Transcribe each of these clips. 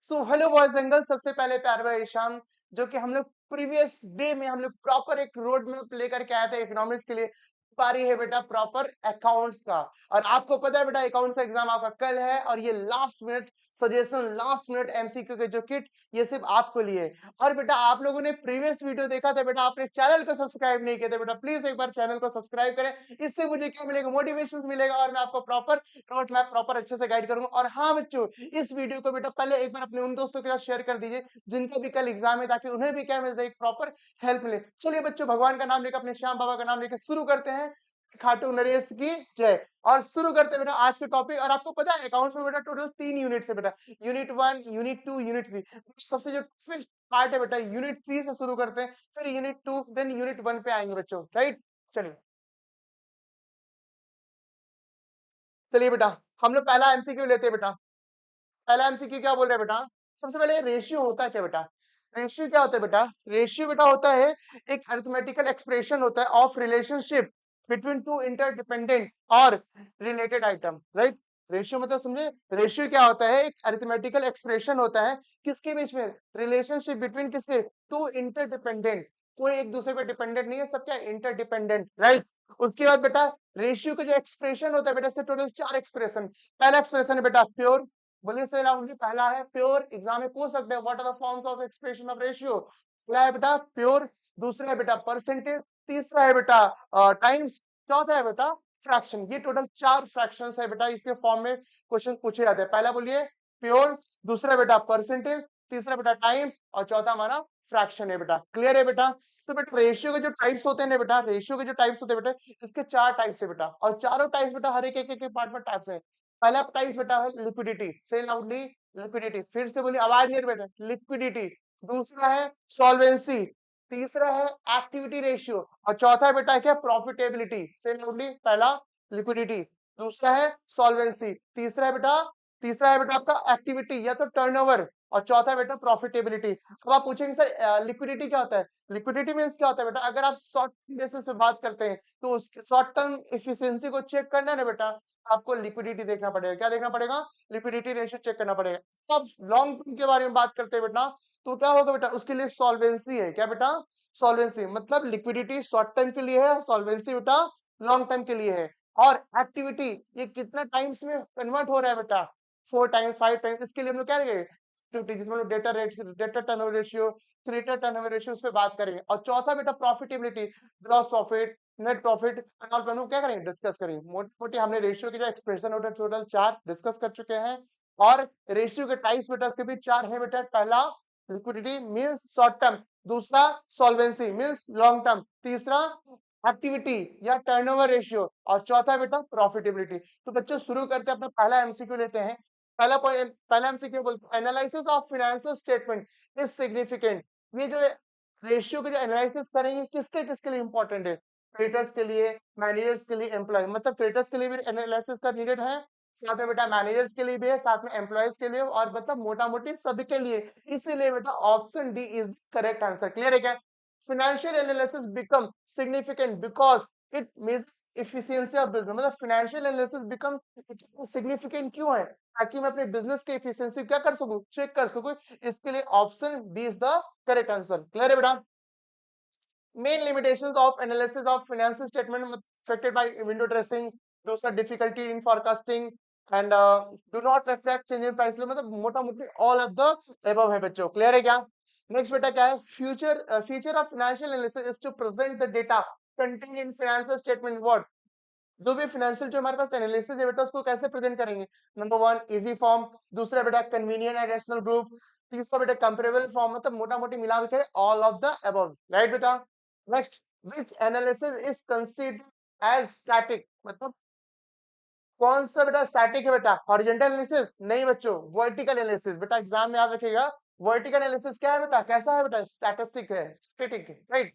So hello boys and girls, सबसे पहले प्यार भरा ईशान, जो कि हम लोग प्रीवियस डे में हम लोग प्रॉपर एक रोड मैप लेकर के आए थे इकोनॉमिक्स के लिए। पारी है बेटा प्रॉपर अकाउंट्स का। और आपको पता है बेटा अकाउंट्स का एग्जाम आपका कल है, और ये last minute suggestion, last minute MCQ के जो किट, ये सिर्फ आपको लिए। और बेटा आप लोगों ने प्रीवियस वीडियो देखा था बेटा, आपने चैनल को सब्सक्राइब नहीं किया था बेटा, प्लीज एक बार चैनल को सब्सक्राइब करें। इससे मुझे क्या मिलेगा, मोटिवेशन मिलेगा, और मैं आपको प्रॉपर रोड मैप प्रॉपर अच्छे से गाइड करूंगा। और हाँ बच्चों, इस वीडियो को बेटा पहले एक बार अपने उन दोस्तों के साथ शेयर कर दीजिए जिनका भी कल एग्जाम है, ताकि उन्हें भी क्या मिल जाए, प्रॉपर हेल्प मिले। चलिए बच्चों, भगवान का नाम लेकर, अपने श्याम बाबा का नाम लेकर शुरू करते हैं। खाटू नरेश की जय। और शुरू करते हैं बेटा आज के टॉपिक। और आपको पता है अकाउंट्स में बेटा टोटल 3 यूनिट्स है बेटा, यूनिट 1, यूनिट 2, यूनिट 3। सबसे जो फर्स्ट पार्ट है बेटा यूनिट 3 से शुरू करते हैं, फिर यूनिट 2, देन यूनिट 1 पे आएंगे बच्चों, राइट। चलिए चलिए बेटा, हम लोग पहला एमसीक्यू लेते हैं बेटा। पहला एमसीक्यू क्या बोल रहा है बेटा, सबसे पहले रेशियो होता है क्या बेटा। रेशियो क्या होता है बेटा, रेशियो बेटा होता है एक अरिथमेटिकल एक्सप्रेशन होता है of relationship between two interdependent और रिलेटेड आइटम, राइट। रेशियो मतलब समझे, रेशियो क्या होता है, एक अरिथमेटिकल एक्सप्रेशन होता है किसके बीच में, रिलेशनशिप बिटवीन किसके, टू इंटरडिपेंडेंट। कोई एक दूसरे पे डिपेंडेंट नहीं है, सब क्या इंटरडिपेंडेंट, राइट। उसके बाद बेटा रेशियो का जो एक्सप्रेशन होता है बेटा, इसके टोटल 4 एक्सप्रेशन। पहला एक्सप्रेशन है बेटा प्योर, बोलिए सही राहुल जी, पहला है प्योर। एग्जाम में पूछ सकते हैं what are the forms of expression of ratio. पहला है बेटा प्योर, दूसरा है बेटा परसेंटेज, तीसरा है बेटा टाइम्स, चौथा है बेटा फ्रैक्शन। ये टोटल 4 फ्रैक्शंस है बेटा, इसके फॉर्म में क्वेश्चन पूछे जाते हैं। पहला बोलिए प्योर, दूसरा बेटा परसेंटेज, तीसरा बेटा टाइम्स, और चौथा हमारा फ्रैक्शन है बेटा। क्लियर है बेटा। तो बेटा रेशियो के जो टाइप्स होते हैं ना बेटा, रेशियो के जो टाइप्स होते हैं बेटा, इसके 4 टाइप्स है बेटा, और चारों टाइप्स बेटा हर एक पार्ट में टाइप्स है। पहला टाइप बेटा है लिक्विडिटी, से लाउडली लिक्विडिटी, फिर से बोलिए, आवाज नहीं बेटा, लिक्विडिटी। दूसरा है सॉल्वेंसी, तीसरा है एक्टिविटी रेशियो, और चौथा है बेटा क्या, प्रॉफिटेबिलिटी। से लाउडली, पहला लिक्विडिटी, दूसरा है सॉल्वेंसी, तीसरा है बेटा आपका एक्टिविटी या तो टर्नओवर, और चौथा है बेटा प्रॉफिटेबिलिटी। अब आप पूछेंगे सर लिक्विडिटी क्या होता है। लिक्विडिटी मींस क्या होता है बेटा, अगर आप शॉर्ट बेसिस पे बात करते हैं तो उस शॉर्ट टर्म एफिशिएंसी को चेक करना है ना बेटा, आपको लिक्विडिटी देखना पड़ेगा। क्या देखना पड़ेगा, लिक्विडिटी रेशियो चेक करना पड़ेगा। अब लॉन्ग टर्म के बारे में बात करते हैं बेटा, तो क्या होगा बेटा, उसके लिए सॉल्वेंसी है। क्या बेटा, सॉल्वेंसी मतलब लिक्विडिटी शॉर्ट टर्म के लिए है, सॉल्वेंसी बेटा लॉन्ग टर्म के लिए है। और एक्टिविटी, ये कितना टाइम्स में कन्वर्ट हो रहा है बेटा, 4 टाइम्स, 5 टाइम्स, इसके लिए हम लोग क्या करेंगे, एक्टिविटी, जिसमें लोग data rate, data turnover ratio, creditor turnover ratio, उस पे बात करेंगे। और चौथा बेटा profitability, gross profit, net profit and all पे हम लोग क्या करेंगे, डिस्कस करेंगे। मोटी मोटी हमने रेशियो के जो एक्सप्रेशन होता है टोटल 4 डिस्कस कर चुके हैं। और रेशियो के टाइप्स बेटा उसके भी 4 है बेटा। पहला लिक्विडिटी मींस शॉर्ट टर्म, दूसरा सॉल्वेंसी मींस लॉन्ग टर्म, तीसरा एक्टिविटी या टर्नओवर रेशियो, और चौथा बेटा प्रॉफिटेबिलिटी। तो बच्चों शुरू करते हैं, अपना पहला एमसीक्यू लेते हैं। पहला पॉइंट, पहला एमसीक्यू बोलते हैं analysis of financial statement is significant. ये जो रेशियो के जो एनालिसिस करेंगे किसके किसके लिए इंपॉर्टेंट है, क्रेडिटर्स के लिए, मैनेजर्स के लिए, एम्प्लॉय, मतलब क्रेडिटर्स के लिए भी एनालिसिस का नीडेड है, साथ में बेटा मैनेजर्स के लिए भी है, साथ में एम्प्लॉयज के लिए, और मतलब मोटा मोटी सभी के लिए। इसीलिए बेटा option D is correct answer. Clear है क्या। Financial analysis become significant because it means efficiency of business, मतलब फाइनेंशियल एनालिसिस बिकम सिग्निफिकेंट क्यों है, ताकि मैं अपने बिजनेस की एफिशिएंसी क्या कर सकूं, चेक कर सकूं। इसके लिए option B is the correct answer. Clear है बेटा। Main limitations of analysis of financial statement affected by window dressing, दूसरा difficulty in forecasting and do not reflect change in price, मतलब मोटा मोटी ऑल ऑफ द अबव है बच्चों। Clear है क्या। नेक्स्ट बेटा क्या है, future feature of financial analysis is to present the data contained in financial statement. What, जो भी फाइनेंशियल जो हमारे पास एनालिसिस है बेटा, उसको कैसे प्रेजेंट करेंगे। नंबर 1 इजी फॉर्म, दूसरा बेटा कन्वीनियंट एंड रैशनल ग्रुप, तीसरा बेटा कंपेरेबल फॉर्म, मतलब मोटा मोटी मिला के all of the above, right बेटा। Next, which analysis is considered as static, मतलब कौन सा बेटा स्टैटिक है बेटा, हॉरिजॉन्टल एनालिसिस नहीं बच्चों, वर्टिकल एनालिसिस। बेटा एग्जाम में याद रखिएगा, वर्टिकल एनालिसिस क्या है बेटा, कैसा है बेटा, स्टैटिस्टिक है, स्टैटिक है, राइट।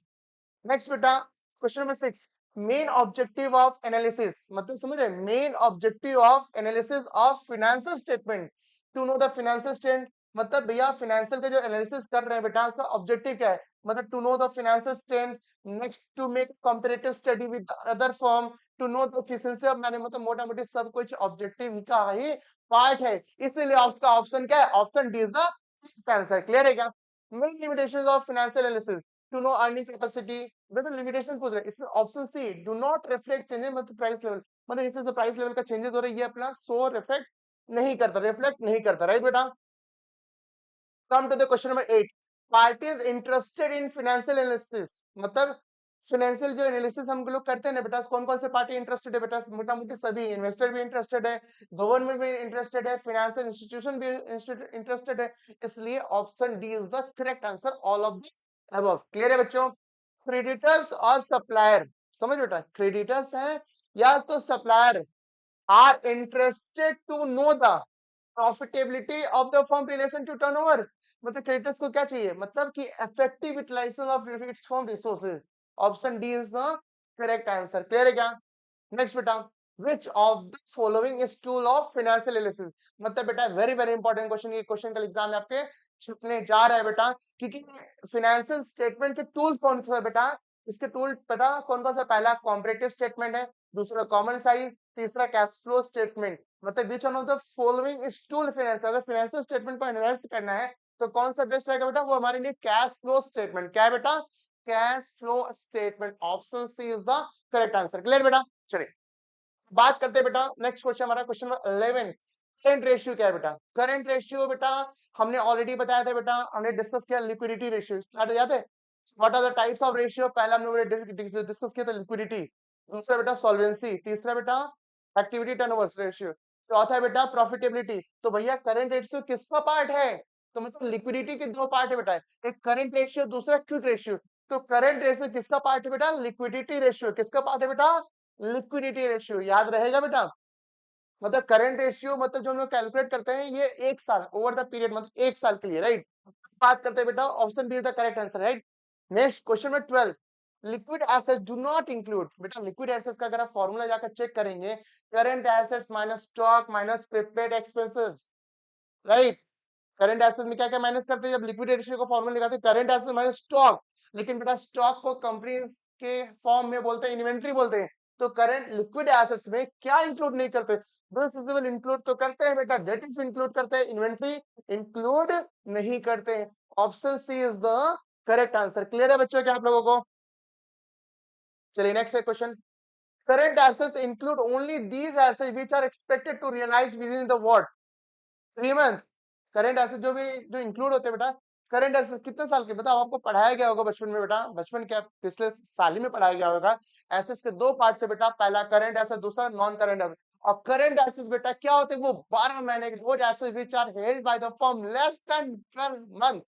नेक्स्ट बेटा question number 6, main objective of analysis, मतलब समझे, main objective of analysis of financial statement, to know the financial statement, मतलब भैया फाइनेंशियल का जो एनालिसिस कर रहे हैं बेटा, उसका ऑब्जेक्टिव क्या है, मतलब to know the financial strength. Next, to make comparative study with other firm, to know the efficiency of मैंने, मतलब मोटा मोटी सब कुछ ऑब्जेक्टिव का ही पार्ट है। इसीलिए उसका ऑप्शन क्या है, option D is the answer clear है क्या? Main limitations of financial analysis to know earning capacity, मतलब लिमिटेशन पूछ रहे हैं इसमें। Option C do not reflect changes, मतलब प्राइस लेवल, मतलब इससे प्राइस लेवल का चेंजेस हो रहा है ये अपना सो रिफ्लेक्ट नहीं करता, रिफ्लेक्ट नहीं करता, राइट बेटा? Come to the question number 8, parties interested in financial analysis, मतलब फाइनेंशियल जो एनालिसिस हम लोग करते हैं ना बेटा, कौन कौन से पार्टी इंटरेस्टेड है बेटा? मोटा मोटी सभी, इन्वेस्टर भी इंटरेस्टेड है, गवर्नमेंट भी इंटरेस्टेड है, फाइनेंशियल इंस्टीट्यूशन भी इंटरेस्टेड है, इसलिए option D is the correct answer, all of the above. Clear है बच्चों? क्रेडिटर्स और सप्लायर, समझ बेटा, क्रेडिटर्स हैं या तो supplier are interested to know the profitability of the firm relation to turnover, मतलब क्रेडिटर्स को क्या चाहिए, मतलब कि effective utilization of its firm resources, option D is the correct answer. Clear है क्या? नेक्स्ट बेटा, which of the following is tool of financial analysis, मतलब बेटा वेरी वेरी इंपॉर्टेंट क्वेश्चन, ये क्वेश्चन कल एग्जाम में आपके छपने जा रहा है बेटा, क्योंकि फाइनेंशियल स्टेटमेंट के टूल कौन सा है बेटा? इसके टूल पता कौन कौन सा? पहला कॉम्परेटिव स्टेटमेंट है, दूसरा कॉमन साइज, तीसरा कैश फ्लो स्टेटमेंट, मतलब which one of the following is tool finance, अगर फाइनेंशियल स्टेटमेंट को एनालाइज करना है तो कौन सा बेस्ट रहेगा बेटा? वो हमारे लिए कैश फ्लो स्टेटमेंट, क्या है बेटा? Cash flow statement, option C is the correct answer. Clear बेटा? चलिए बात करते हैं बेटा, नेक्स्ट क्वेश्चन हमारा क्वेश्चन नंबर 11, करंट रेशियो क्या है बेटा? करंट रेशियो बेटा हमने ऑलरेडी बताया था बेटा, हमने डिस्कस किया लिक्विडिटी रेशियो, स्टार्ट याद है? What are the types of ratio? पहला हमने डिस्कस किया था लिक्विडिटी, दूसरा बेटा सॉल्वेंसी, तीसरा बेटा एक्टिविटी टर्नओवर रेशियो, चौथा बेटा प्रॉफिटेबिलिटी। तो भैया करंट रेशियो किसका पार्ट है? तो मतलब लिक्विडिटी के दो पार्ट है बेटा, एक करंट रेशियो, दूसरा क्विक रेशियो। तो करंट रेशियो किसका पार्ट है बेटा? Liquidity ratio. किसका पार्ट है बेटा? Liquidity ratio. याद रहेगा बेटा? मतलब करंट रेशियो मतलब जो हम लोग कैलकुलेट करते हैं ये एक साल, ओवर द पीरियड, मतलब एक साल के लिए, राइट? बात करते हैं बेटा, option B is the correct answer, right? Next question number 12, liquid assets do not include, बेटा लिक्विड एसेट्स का अगर आप फॉर्मूला जाकर चेक करेंगे, current assets minus stock minus prepaid expenses, right? Current assets में क्या क्या माइनस करते हैं जब लिक्विड रेशियो का फॉर्मूला लगाते हैं? करंट एसेट्स माइनस स्टॉक, लेकिन बेटा स्टॉक को कंपनी के फॉर्म में बोलते हैं, इन्वेंट्री बोलते हैं। तो करंट लिक्विड एसेट्स में क्या इंक्लूड नहीं करते? बिल्स रिसीवेबल इंक्लूड तो करते हैं बेटा, डेटर्स इंक्लूड करते हैं, इन्वेंट्री इंक्लूड नहीं करते हैं। Option C is the correct answer. Clear है बच्चों क्या आप लोगों को? चलिए next question, current assets include only these assets which are expected to realise within the what 3 month. Current asset जो भी जो इंक्लूड होते हैं बेटा, करंट एसेट कितने साल के बताओ? आपको पढ़ाया गया होगा बचपन में बेटा, बचपन क्या पिछले साल ही में पढ़ाया गया होगा। एसेट्स के दो पार्ट से बेटा, पहला करंट एसेट, दूसरा नॉन करंट एसेट। और करंट एसेट्स बेटा क्या होते हैं? वो 12 महीने के, वो assets which are held by the firm less than 12 month,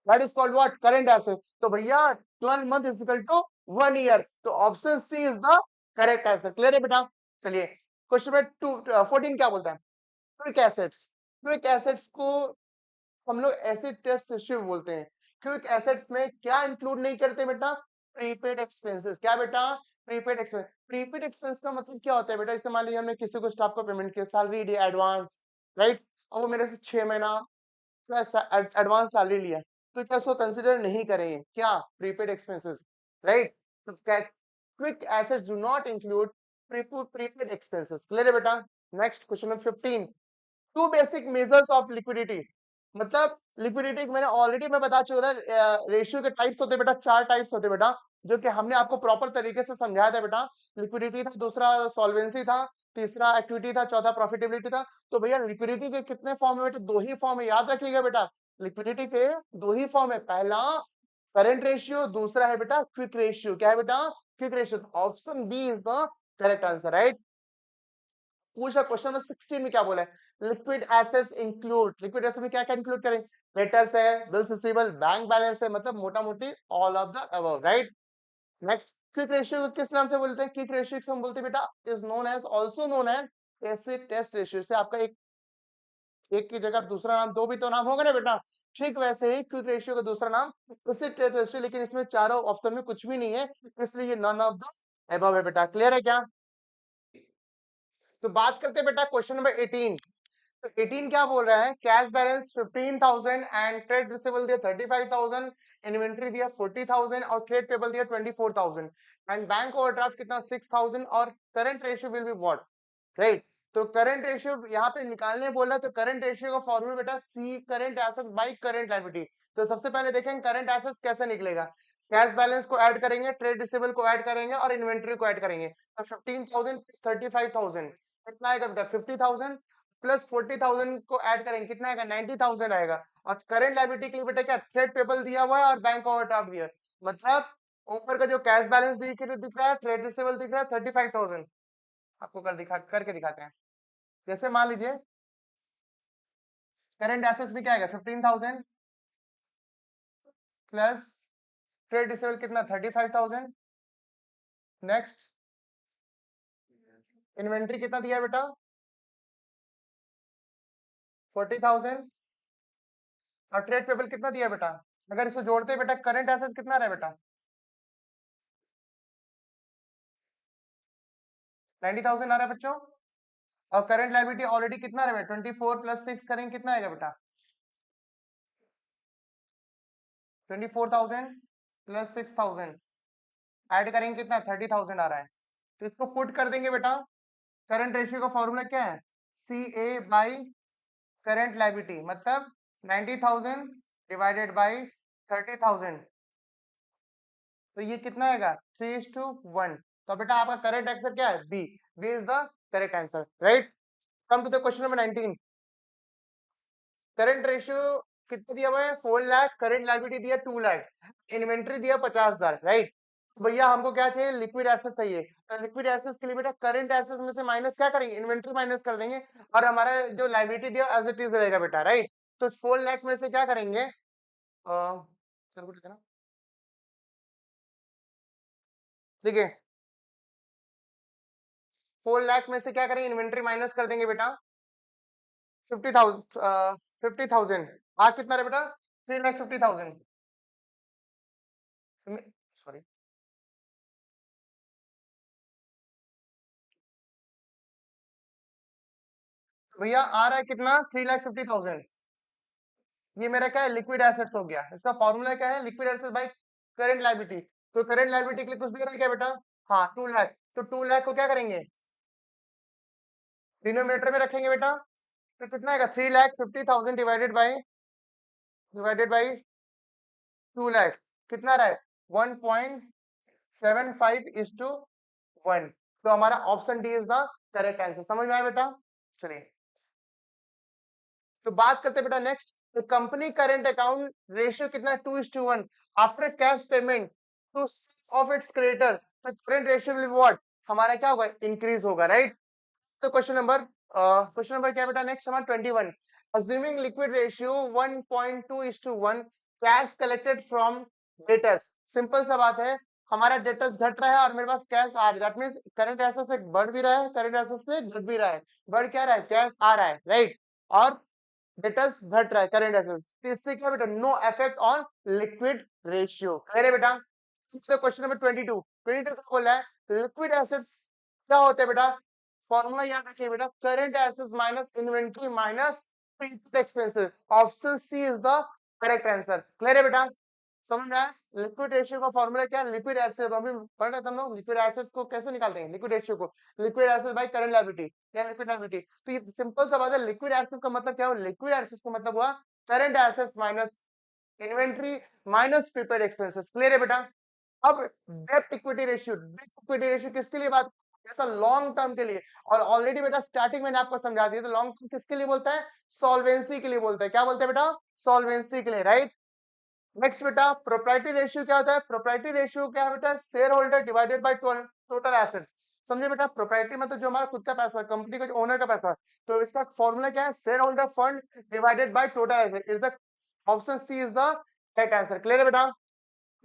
that is called what? Current asset. तो भैया 12 month is equal to 1 year, तो option C is the correct answer. Clear है बेटा? चलिए क्वेश्चन नंबर 14 क्या बोलता है? क्विक एसेट्स, क्विक एसेट्स को हम लोग एसिड टेस्ट रेशियो बोलते हैं। क्विक एसेट्स में क्या इंक्लूड नहीं करते बेटा? Prepaid expenses. क्या बेटा? Prepaid expense. प्रीपेड एक्सपेंस का मतलब क्या होता है बेटा? जैसे मान लीजिए हमने किसी को स्टाफ को पेमेंट किया, सैलरी दी एडवांस, राइट? और वो मेरे से 6 महीना एडवांस सैलरी लिया, तो क्या उसको कंसिडर नहीं करेंगे क्या? Prepaid expenses, right? तो quick assets do not include prepaid expenses. Clear है बेटा? Next question number 15, two basic measures of liquidity, मतलब लिक्विडिटी मैंने ऑलरेडी मैं बता चुका था, रेशियो के टाइप्स होते बेटा, 4 टाइप्स होते बेटा, जो कि हमने आपको प्रॉपर तरीके से समझाया था बेटा। लिक्विडिटी था, दूसरा सॉल्वेंसी था, तीसरा एक्टिविटी था, चौथा प्रॉफिटेबिलिटी था। तो भैया लिक्विडिटी के कितने फॉर्म है बेटा? दो ही फॉर्म है, याद रखिएगा बेटा। लिक्विडिटी के दो ही फॉर्म है, पहला करंट रेशियो, दूसरा है बेटा क्विक रेशियो। क्या है बेटा? Quick ratio. Option B is the correct answer, right? पूछा क्वेश्चन नंबर 16 में क्या बोला है? Liquid assets include, liquid asset में क्या क्या इंक्लूड करें? क्रेडिटर्स है, बिल्स रिसीवेबल, बैंक बैलेंस है, मतलब मोटा मोटी all of the above, right? Next, quick ratio किस नाम से बोलते हैं? क्विक रेशियो हम बोलते हैं बेटा, is known as, also known as acid test ratio. से आपका एक की जगह दूसरा नाम, दो भी तो नाम होगा ना बेटा। ठीक वैसे ही क्विक रेशियो का दूसरा नाम एसिड टेस्ट रेशियो, लेकिन इसमें चारों ऑप्शन में कुछ भी नहीं है, इसलिए ये नन ऑफ द अबव है बेटा। क्लियर है क्या? तो बात करते हैं बेटा क्वेश्चन नंबर 18। तो 18 क्या बोल रहा है? Cash balance 15,000 and trade receivable दिया 35,000, इन्वेंटरी दिया 40,000 और ट्रेड पेबल दिया 24,000 एंड बैंक ओवरड्राफ्ट कितना 6,000 और current ratio will be what, right? तो करंट रेशियो यहाँ पे निकालने बोला, तो करंट रेशियो का फॉर्मूला बेटा see current assets by current liability. तो सबसे पहले देखेंगे करंट एसेट्स कैसे निकलेगा। कैश बैलेंस को ऐड करेंगे, ट्रेड रिसीवेबल को ऐड करेंगे और इन्वेंट्री को ऐड करेंगे। तो 15,000 35,000 कितना आएगा बेटा 50,000 प्लस 40,000 को ऐड करेंगे, कितना आएगा 90,000 आएगा। और करंट लायबिलिटी के लिए बेटा क्या ट्रेड पेबल दिया हुआ है और बैंक ओवरड्राफ्ट दिया है। मतलब ऊपर का जो कैश बैलेंस दिख रहा है, ट्रेड रिसीवेबल दिख रहा है 35,000। आपको कर दिखा करके दिखाते हैं। जैसे मान लीजिए करंट एसेट्स में क्या आएगा 15,000 प्लस ट्रेड रिसीवेबल कितना 35,000। नेक्स्ट इन्वेंट्री कितना दिया है बेटा 40,000 और ट्रेड पेबल कितना दिया है बेटा। अगर इसको जोड़ते हैं बेटा करंट एसेट्स कितना रहा बेटा 90,000 आ रहा है बच्चों। और करंट लायबिलिटी ऑलरेडी कितना रहा है 24 प्लस 6 करेंगे कितना आएगा बेटा 24,000 प्लस 6,000 ऐड करेंगे कितना 30,000 आ रहा है। तो इसको पुट कर देंगे बेटा। करंट रेशियो का फॉर्मूला क्या है सी ए बाई करंट लायबिलिटी, मतलब 90,000 डिवाइडेड बाई 30,000। तो ये कितना आएगा 3:1। तो बेटा आपका करेक्ट आंसर क्या है B. B is the correct answer, right. Come to the question number 19। Current ratio कितना दिया हुआ है 4 लाख, करंट लायबिलिटी दिया 2 लाख, इन्वेंट्री दिया 50,000, राइट। भैया हमको क्या चाहिए लिक्विड एसेट्स चाहिए। तो लिक्विड एसेट्स के लिए बेटा करंट एसेट्स में से माइनस क्या करेंगे इन्वेंट्री माइनस कर देंगे और हमारा जो लायबिलिटी दिया एज इट इज रहेगा बेटा, राइट। तो 4 लाख में से क्या करेंगे देखिए 4 लाख में से क्या करेंगे इन्वेंट्री माइनस कर देंगे बेटा 50,000 आ कितना रहे बेटा 3,50,000। सॉरी भैया आ रहा है कितना 3,50,000। ये मेरा क्या है लिक्विड एसेट्स हो गया। इसका फॉर्मूला क्या है liquid assets by current liability. तो करंट लायबिलिटी के लिए कुछ दे रहा है क्या बेटा हाँ 2 लाख। तो 2 लाख को क्या करेंगे डिनोमिनेटर में रखेंगे बेटा। तो कितना आएगा 3,50,000 डिवाइडेड बाई 2 लाख कितना रहा है 1.75:1। तो हमारा option D is the correct answer. समझ में आया बेटा। चलिए तो बात करते हैं बेटा नेक्स्ट। तो कंपनी करंट अकाउंट रेशियो कितना 2:1 after cash payment two of its creditor. तो करंट रेशियो विल व्हाट हमारा क्या होगा इंक्रीज होगा, राइट। तो क्वेश्चन नंबर क्या है बेटा नेक्स्ट हमारा 21। Assuming liquid ratio 1.2:1 cash collected from debtors. Simple सा बात है हमारा डेटर्स घट रहा है और मेरे पास कैश आ रहा है। दैट मींस करंट एसेट्स से बढ़ भी रहा है, करंट एसेट्स से घट भी रहा है। बढ़ क्या रहा है कैश आ रहा है, राइट। और डेटर्स घट रहा है करंट एसेट्स। तो इससे क्या बेटा no effect on liquid ratio. Clear है बेटा। Question number 22। 22 क्या बोला है लिक्विड एसेट्स क्या होते हैं बेटा। फॉर्मूला याद रखिए बेटा current assets minus inventory minus input expenses. Option C is the correct answer. Clear है बेटा। समझ में आया। लिक्विड रेशियो का फॉर्मूला क्या है लिक्विड एसेट्स अभी पढ़ रहे थे हम लोग। लिक्विड एसेट्स को कैसे निकालते हैं लिक्विड रेशियो को liquid assets by current liability या लिक्विड लायबिलिटी। तो ये सिंपल सा बात है लिक्विड एसेट्स का मतलब क्या हुआ लिक्विड एसेट्स का मतलब हुआ current assets minus inventory minus prepaid expenses. Clear है बेटा। अब डेट इक्विटी रेशियो किसके लिए बात ऐसा लॉन्ग टर्म के लिए। और ऑलरेडी बेटा स्टार्टिंग मैंने आपको समझा दिया तो लॉन्ग टर्म किसके लिए बोलता है सॉल्वेंसी के लिए बोलता है। क्या बोलते हैं बेटा सॉल्वेंसी के लिए, राइट। नेक्स्ट बेटा प्रोप्राइटरी रेशियो क्या होता है। प्रोप्राइटरी रेशियो क्या है बेटा share holder divided by total assets. समझे बेटा प्रोप्राइटरी मतलब जो हमारा खुद का पैसा है कंपनी का जो ओनर का पैसा है। तो इसका फॉर्मूला क्या है shareholder fund divided by total asset is the option C is the correct answer. Clear है बेटा।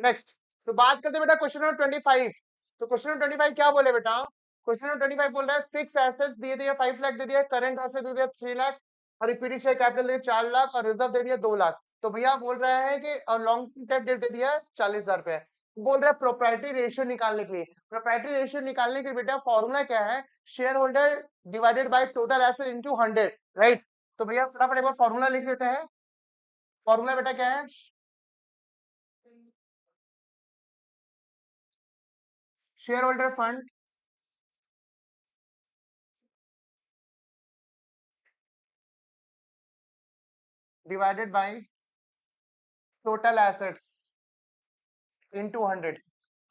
नेक्स्ट तो बात करते हैं बेटा क्वेश्चन नंबर 25। तो क्वेश्चन नंबर 25 क्या बोले बेटा क्वेश्चन नंबर 25 बोल रहा है फिक्स एसेट्स दिए दिए 5 लाख दे दिया, करंट एसेट दे दिया 3 लाख और इक्विटी शेयर कैपिटल दे दिया 4 लाख और रिजर्व दे दिया 2 लाख। तो भैया बोल रहा है कि लॉन्ग टर्म डेट दे दिया 40,000 रुपए। बोल रहा है प्रोप्राइटरी रेशियो निकालने के लिए। प्रोप्राइटरी रेशियो निकालने के लिए बेटा फॉर्मूला क्या है share holder divided by total asset into 100, right. तो भैया फटाफट एक बार फॉर्मूला लिख लेते हैं। फॉर्मूला बेटा क्या है shareholder fund divided by total assets into 100।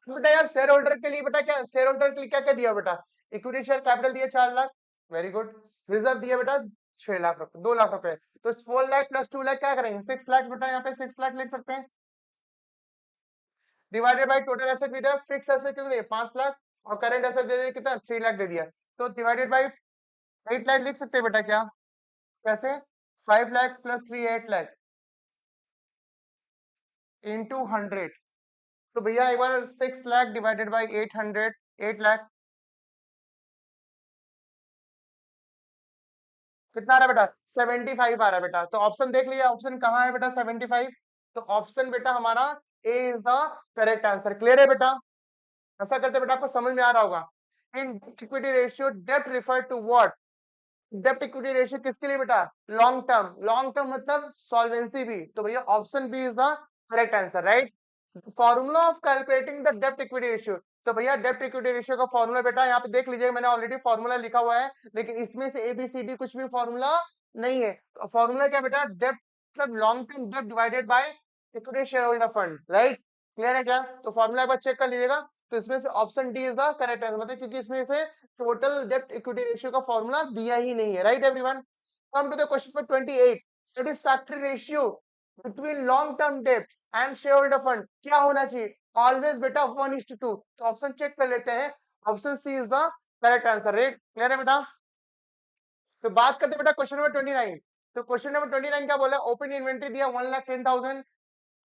बेटा यार शेयर होल्डर के लिए बेटा क्या शेयर होल्डर के लिए क्या क्या दिया बेटा? इक्विटी शेयर कैपिटल दिया 4 लाख, वेरी गुड। रिजर्व दिया बेटा 6 लाख रुपए, 2 लाख रुपए। तो 4 लाख प्लस 2 लाख क्या करेंगे? 6 लाख बेटा, यहाँ पे 6 लाख लिख सकते हैं। डिवाइडेड बाय टोटल एसेट भी दिया, फिक्स एसेट कितने? 5 लाख, और करंट एसेट दे दिया कितना? 3 लाख दे दिया। तो डिवाइडेड बाय 8 लाख लिख सकते हैं बेटा क्या? कैसे? 5 लाख प्लस 3 8 लाख इंटू 100। तो भैया एक बार 6 लाख डिवाइडेड बाई 800, 8 लाख कितना आ रहा है बेटा? 75 आ रहा है बेटा। तो ऑप्शन देख लिया, ऑप्शन कहाँ है बेटा? 75। तो ऑप्शन बेटा हमारा A is the correct answer. Clear है बेटा? ऐसा करते बेटा आपको समझ में आ रहा होगा। In equity ratio debt refer to what? डेप्ट इक्विटी रेशियो किसके लिए बेटा? Long term. लॉन्ग टर्म मतलब सॉल्वेंसी भी। तो भैया option B is the correct answer, right? Formula of calculating the डेप्ट इक्विटी रेशियो। तो भैया डेप्ट इक्विटी रेशियो का फॉर्मूला बेटा यहाँ पे देख लीजिए, मैंने ऑलरेडी फॉर्मूला लिखा हुआ है, लेकिन इसमें से एबीसीडी कुछ भी फॉर्मूला नहीं है। तो फॉर्मूला क्या बेटा? डेप्ट मतलब लॉन्ग टर्म डेप्ट divided by equity shareholder fund, right? Clear है क्या? तो फॉर्मूला एक बार चेक कर लीजिएगा। तो इसमें से option D is the correct answer, मतलब क्योंकि इसमें से टोटल डेप्ट इक्विटी रेशियो का फॉर्मूला दिया ही नहीं है, right everyone? Come to the question number 28। Satisfactory ratio between long term डेब्ट एंड शेयर होल्डर फंड क्या होना चाहिए? ऑलवेज बेटा 1:2। तो ऑप्शन चेक कर लेते हैं। Option C is the correct answer, right? Clear है बेटा? तो बात करते हैं बेटा क्वेश्चन नंबर 29। तो क्वेश्चन नंबर 29 क्या बोला? ओपन इन्वेंट्री दिया 1,10,000,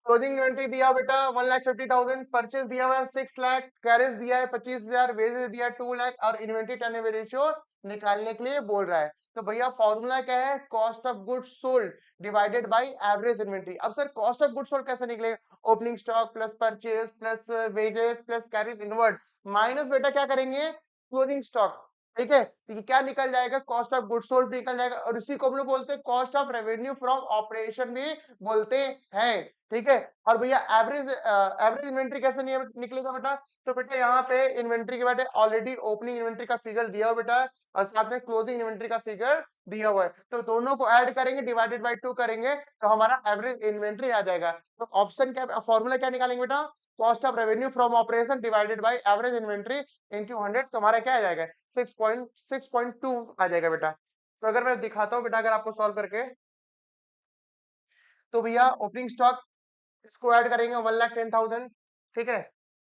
क्लोजिंग इन्वेंट्री दिया बेटा 1,50,000, परचेज दिया हुआ है 6 लाख, कैरेज दिया है 25,000, वेजेस दिया है 2 लाख, और इन्वेंट्री टर्नओवर रेशियो निकालने के लिए बोल रहा है। तो भैया फॉर्मूला क्या है? Cost of goods sold divided by average inventory. अब sir cost of goods sold कैसे निकलेगा? Opening stock plus purchase plus wages plus carriage inward minus बेटा क्या करेंगे? Closing stock. ठीक है, तो ये क्या निकल जाएगा? कॉस्ट ऑफ गुड्स सोल्ड निकल जाएगा, और इसी को हम लोग बोलते हैं cost of revenue from operation भी बोलते हैं। ठीक है, और भैया एवरेज एवरेज इन्वेंट्री कैसे निकलेगा बेटा? तो बेटा यहाँ पे इन्वेंट्री के बाद ऑलरेडी ओपनिंग इन्वेंट्री का फिगर दिया हुआ बेटा, और साथ में क्लोजिंग इन्वेंट्री का फिगर दिया हुआ है। तो दोनों को ऐड करेंगे, डिवाइडेड बाय 2 करेंगे, तो हमारा एवरेज इन्वेंट्री आ जाएगा। तो ऑप्शन क्या, फॉर्मूला क्या निकालेंगे बेटा? Cost of revenue from operation divided by average inventory into 100। तो हमारा क्या आ जाएगा? 6.2 आ जाएगा बेटा। तो अगर मैं दिखाता हूँ बेटा, अगर आपको सॉल्व करके, तो भैया ओपनिंग स्टॉक इसको ऐड करेंगे 1,10,000, ठीक है?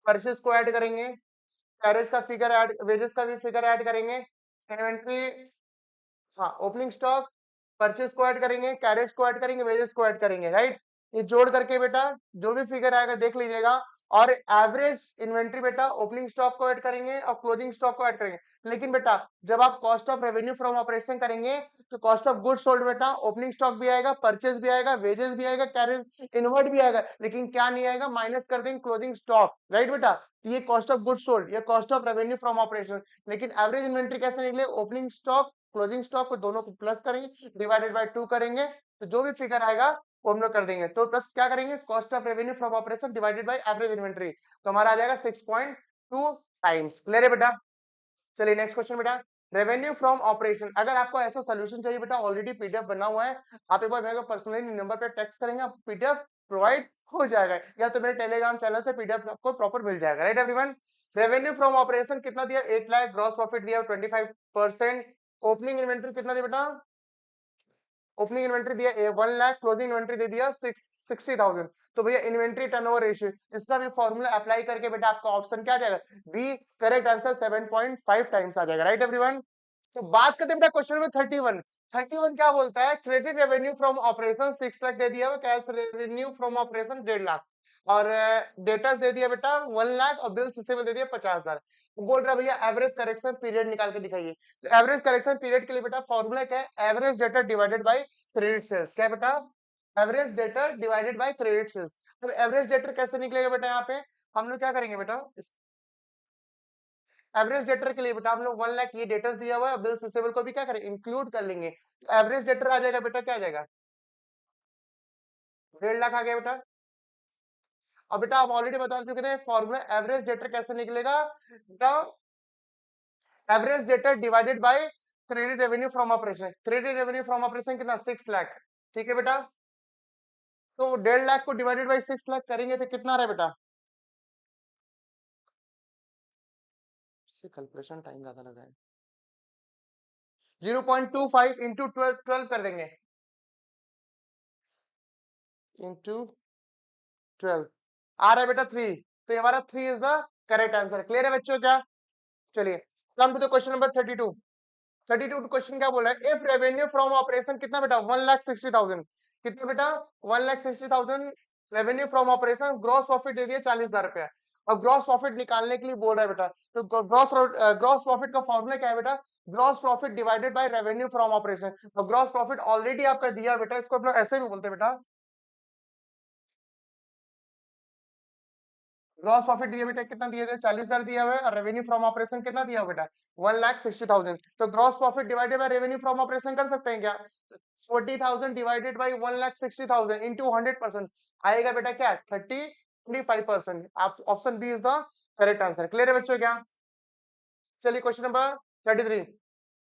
परचेज को ऐड करेंगे, कैरेज का फिगर ऐड, वेजेस का भी फिगर ऐड करेंगे, इन्वेंट्री, हाँ ओपनिंग स्टॉक, परचेज को ऐड करेंगे, कैरेज को ऐड करेंगे, वेजेस को ऐड करेंगे, राइट? ये जोड़ करके बेटा जो भी फिगर आएगा देख लीजिएगा। और एवरेज इन्वेंट्री बेटा ओपनिंग स्टॉक को ऐड करेंगे और क्लोजिंग स्टॉक को ऐड करेंगे। लेकिन बेटा जब आप cost of revenue from operation करेंगे, तो कॉस्ट ऑफ गुड्स सोल्ड बेटा ओपनिंग स्टॉक भी आएगा, परचेज भी आएगा, वेजेस भी आएगा, कैरेज इनवर्ड भी आएगा, लेकिन क्या नहीं आएगा? माइनस कर देंगे क्लोजिंग स्टॉक, राइट बेटा? ये कॉस्ट ऑफ गुड्स सोल्ड, ये cost of revenue from operation. लेकिन एवरेज इन्वेंट्री कैसे निकले? ओपनिंग स्टॉक क्लोजिंग स्टॉक को दोनों को प्लस करेंगे, डिवाइडेड बाय 2 करेंगे, तो जो भी फिगर आएगा वो हम लोग कर देंगे। तो प्लस क्या करेंगे? Cost of revenue from operation divided by average inventory, तो हमारा आ जाएगा 6.2 टाइम्स। क्लियर है बेटा? चलिए नेक्स्ट क्वेश्चन बेटा, रेवेन्यू फ्रॉम ऑपरेशन। अगर आपको ऐसा सोल्यूशन चाहिए बेटा, ऑलरेडी पीडीएफ बना हुआ है, आप एक बार मेरे को पर्सनली नंबर पे टेक्स्ट करेंगे, आप पीडीएफ प्रोवाइड हो जाएगा, या तो मेरे टेलीग्राम चैनल से पीडीएफ आपको प्रॉपर मिल जाएगा, right everyone? Revenue from operation कितना दिया? 8 लाख, ग्रॉस प्रॉफिट दिया 25%, ओपनिंग इन्वेंट्री कितना दिया बेटा? ओपनिंग इन्वेंट्री दिया 1 लाख, क्लोजिंग इन्वेंट्री दे दिया 60,000। तो भैया इन्वेंट्री टर्नओवर रेशियो, इसका भी फॉर्मूला अप्लाई करके बेटा आपका ऑप्शन क्या आ जाएगा? बी करेक्ट आंसर 7.5 टाइम्स आ जाएगा, राइट एवरीवन? तो बात करते हैं बेटा क्वेश्चन में 31। 31 क्या बोलता है? Credit revenue from operation 6 lakh दे दिया हुआ, cash revenue from operation 1.5 lakh, और डेटर्स दे दिया बेटा 1 लाख, और बिल्स रिसीवेबल दे दिया 50,000। बोल रहा है भैया एवरेज करेक्शन पीरियड निकाल के दिखाइए। तो एवरेज करेक्शन पीरियड के लिए बेटा फॉर्मूला क्या है? Average debtor divided by credit sales. क्या बेटा? Average debtor divided by credit sales. अब एवरेज डेटर कैसे निकलेगा बेटा? यहाँ पे हम लोग क्या करेंगे बेटा? एवरेज डेटर के लिए बेटा हम लोग 1 लाख ये डेटर्स दिया हुआ है, बिल्स रिसीवेबल को भी क्या करें? इंक्लूड कर लेंगे। तो एवरेज डेटर आ जाएगा बेटा, क्या आ जाएगा? 1.5 लाख आ गया बेटा। और बेटा आप ऑलरेडी बता चुके थे फॉर्मूला एवरेज डेटर कैसे निकलेगा बेटा? Average debtor divided by credit revenue from operation. Credit revenue from operation कितना? 6 लाख, ठीक है बेटा? तो 1.5 लाख को डिवाइडेड बाई 6 लाख करेंगे तो कितना आ रहा है बेटा? इससे कैलकुलेशन टाइम ज्यादा लगा है। 0.25 इंटू 12 कर देंगे, इंटू 12 आ रहा है बेटा 3। तो ये हमारा 3 is the correct answer. Clear है बच्चों क्या? चलिए come to the question number 32। 32 question क्या बोला है? इफ रेवेन्यू फ्रॉम ऑपरेशन कितना बेटा? 1,60,000। कितना बेटा? 1,60,000 revenue from operation. Gross profit दे दिया 40,000 रुपया, और ग्रॉस प्रॉफिट निकालने के लिए बोल रहा है बेटा। तो ग्रॉस प्रॉफिट का फॉर्मूला क्या है बेटा? Gross profit divided by revenue from operation. और ग्रॉस प्रॉफिट ऑलरेडी आपका दिया बेटा, इसको अपना ऐसे भी बोलते हैं बेटा। ग्रॉस प्रॉफिट दिया बेटा, कितना दिया था? 40,000 दिया हुआ है, और रेवेन्यू फ्रॉम ऑपरेशन कितना दिया हुआ बेटा? 1,60,000। तो gross profit divided by revenue from operation कर सकते हैं क्या? 40,000 डिवाइडेड बाय 1,60,000 इंटू 100% आएगा बेटा क्या? 35%। Option B is the correct answer. Clear है बच्चों क्या? चलिए question number 33।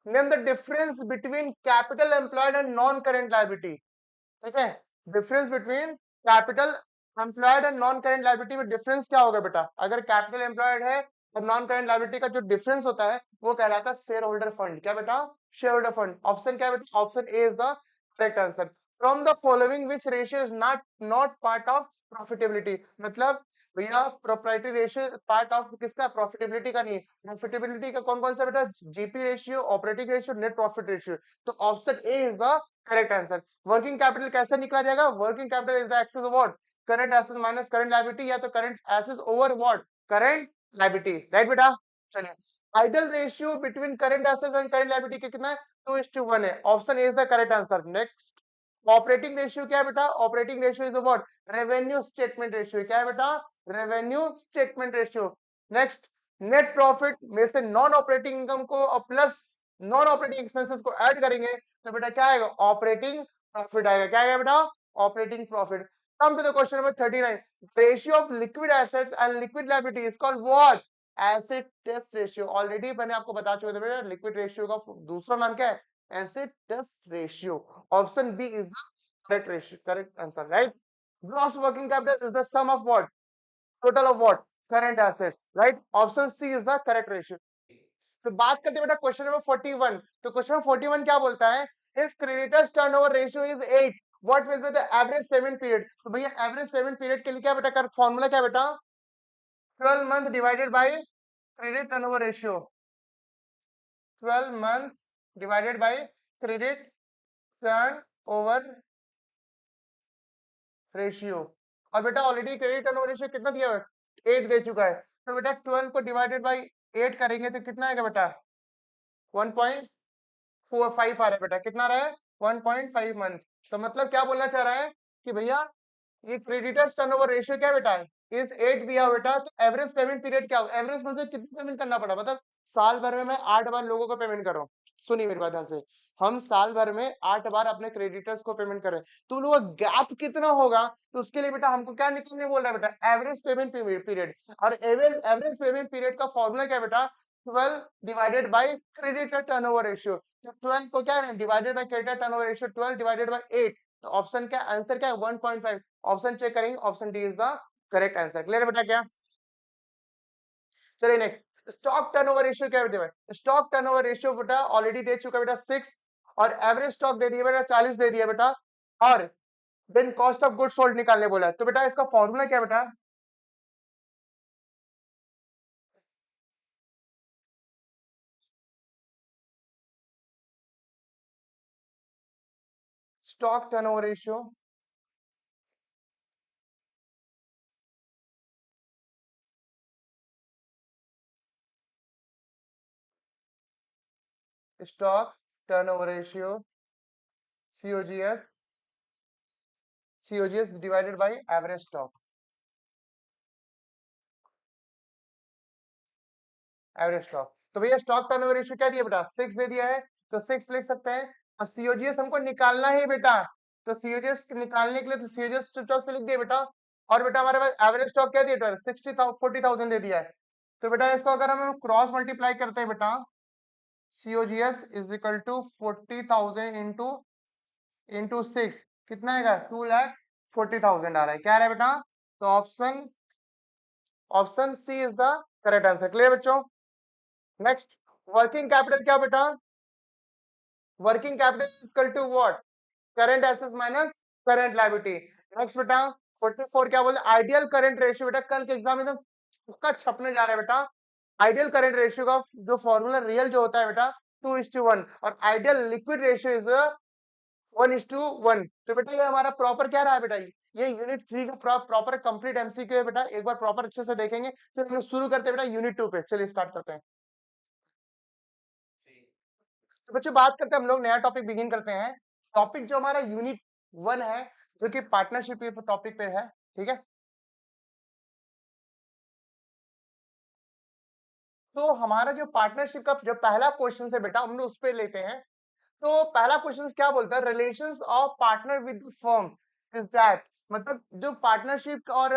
Name the difference between capital employed and non current liability. ठीक है, difference between capital employed and non current liability में डिफरेंस क्या होगा बेटा? अगर कैपिटल एम्प्लॉयड है और नॉन करेंट लायबिलिटी का जो डिफरेंस होता है वो कहलाता है शेयर होल्डर फंड। क्या बेटा? Share holder fund. ऑप्शन क्या है बेटा? Option A is the correct answer. From the following which ratio is not not part of profitability. मतलब भैया प्रोप्राइटरी रेशियो पार्ट ऑफ किसका? प्रॉफिटेबिलिटी का नहीं है। प्रॉफिटेबिलिटी का कौन कौन सा बेटा? GP ratio, operating ratio, net profit ratio. तो option A is the correct answer. Working capital कैसे निकला जाएगा? Working capital is the excess of what? Current assets minus current liability, या तो current assets over what? Current liability. Right बेटा? चलिए ideal ratio between current assets and current liability कितना है? 2:1 है। Option A is the correct answer. Next, operating ratio क्या है बेटा? Operating ratio is what? Revenue statement ratio. क्या है बेटा? Revenue statement ratio. Next, net profit में से नॉन ऑपरेटिंग इनकम को और प्लस नॉन ऑपरेटिंग एक्सपेंसेस को ऐड करेंगे तो बेटा क्या आएगा? ऑपरेटिंग प्रॉफिट आएगा। क्या आएगा बेटा? Operating profit. Come to the question number 39। Ratio of liquid assets and liquid liability is called what? Acid test ratio. Already मैंने आपको बता चुका था बेटा, लिक्विड रेशियो का दूसरा नाम क्या है? Acid test ratio. Option B is the correct ratio, correct answer. Right? Gross working capital is the sum of what? Total of what? Current assets. Right? Option C is the correct ratio. तो बात करते हैं बेटा question number 41। तो question number 41 क्या बोलता है? If creditors turnover ratio is 8, what will be the average payment period? तो भैया एवरेज पेमेंट पीरियड के लिए क्या बेटा? फॉर्मूला क्या बेटा? 12 month divided by credit turnover ratio. 12 month divided by credit turnover ratio. और बेटा ऑलरेडी क्रेडिट टर्नओवर रेशियो कितना दिया है? 8 दे चुका है। तो बेटा 12 को डिवाइडेड बाय 8 करेंगे तो कितना आएगा बेटा? 1.45 आ रहा है बेटा। कितना आ रहा है? 1.5 मंथ। तो मतलब क्या बोलना चाह रहा है कि भैया ये क्रेडिटर्स टर्नओवर रेशियो क्या बेटा है? इस 8 दिया बेटा। तो एवरेज पेमेंट पीरियड क्या होगा? एवरेज मतलब कितना पेमेंट करना पड़ा? मतलब साल भर में मैं 8 बार लोगों को पेमेंट कर रहा हूँ। सुनिए मेरी बात ध्यान से, हम साल भर में 8 बार अपने क्रेडिटर्स को पेमेंट कर रहे हैं, तो उन लोगों का गैप कितना होगा? तो उसके लिए बेटा हमको क्या निकलने बोल रहा है बेटा? Average payment period. और एवरेज पेमेंट पीरियड का फॉर्मूला क्या बेटा? 12 divided by creditor turnover ratio. तो 12 को क्या है? Divided by creditor turnover ratio, 12 divided by 8। तो ऑप्शन क्या आंसर क्या है? 1.5। ऑप्शन चेक करेंगे, option D is the correct answer. Clear बेटा क्या? चलिए नेक्स्ट, स्टॉक टर्नओवर रेशियो क्या बेटा? स्टॉक टर्नओवर रेशियो बेटा ऑलरेडी दे चुका बेटा 6, और एवरेज स्टॉक दे दिया बेटा 40 दे दिया बेटा, और then cost of goods sold निकालने बोला है। तो बेटा इसका फॉर्मूला क्या बेटा? Stock turnover ratio, stock turnover ratio, COGS, COGS divided by average stock, average stock. तो भैया स्टॉक टर्नओवर रेशियो क्या दिया बेटा? 6 दे दिया है, तो 6 लिख सकते हैं। और सीओजीएस हमको निकालना है बेटा, तो सीओजीएस निकालने के लिए तो सीओजीएस चुपचाप से लिख दिया बेटा। और बेटा हमारे पास एवरेज स्टॉक क्या दिया? 40,000 दे दिया है। तो बेटा इसको अगर हम क्रॉस मल्टीप्लाई करते हैं बेटा, COGS is equal to 40,000 into 6, कितना आएगा? 2 लाख 40,000 आ रहा है, क्या आ रहा है बेटा? तो option C is the correct answer. Clear बच्चों? नेक्स्ट, वर्किंग कैपिटल क्या बेटा? Working capital is equal to what? Current asset minus current liability. Next बेटा 44 क्या बोले? Ideal current ratio. बेटा कल के एग्जाम में तुक्का छपने जा रहा है बेटा। आइडियल करंट रेशियो का जो फॉर्मूला रियल जो होता है बेटा 2:1 और आइडियल लिक्विड रेशियो इज 1:1। तो बेटा ये हमारा प्रॉपर क्या रहा है बेटा? ये यूनिट 3 का प्रॉपर कंप्लीट एमसीक्यू है बेटा। एक बार प्रॉपर अच्छे से देखेंगे, फिर हम लोग शुरू करते हैं बेटा यूनिट 2 पे। चलिए स्टार्ट करते हैं। तो बच्चों बात करते हैं, हम लोग नया टॉपिक बिगिन करते हैं। टॉपिक जो हमारा यूनिट 1 है, जो कि पार्टनरशिप टॉपिक पे है, ठीक है। तो हमारा जो पार्टनरशिप का जो पहला क्वेश्चन है बेटा, हम लोग उस पे लेते हैं। तो पहला क्वेश्चन क्या बोलता है? Relations of partner with firm is that, मतलब जो पार्टनरशिप और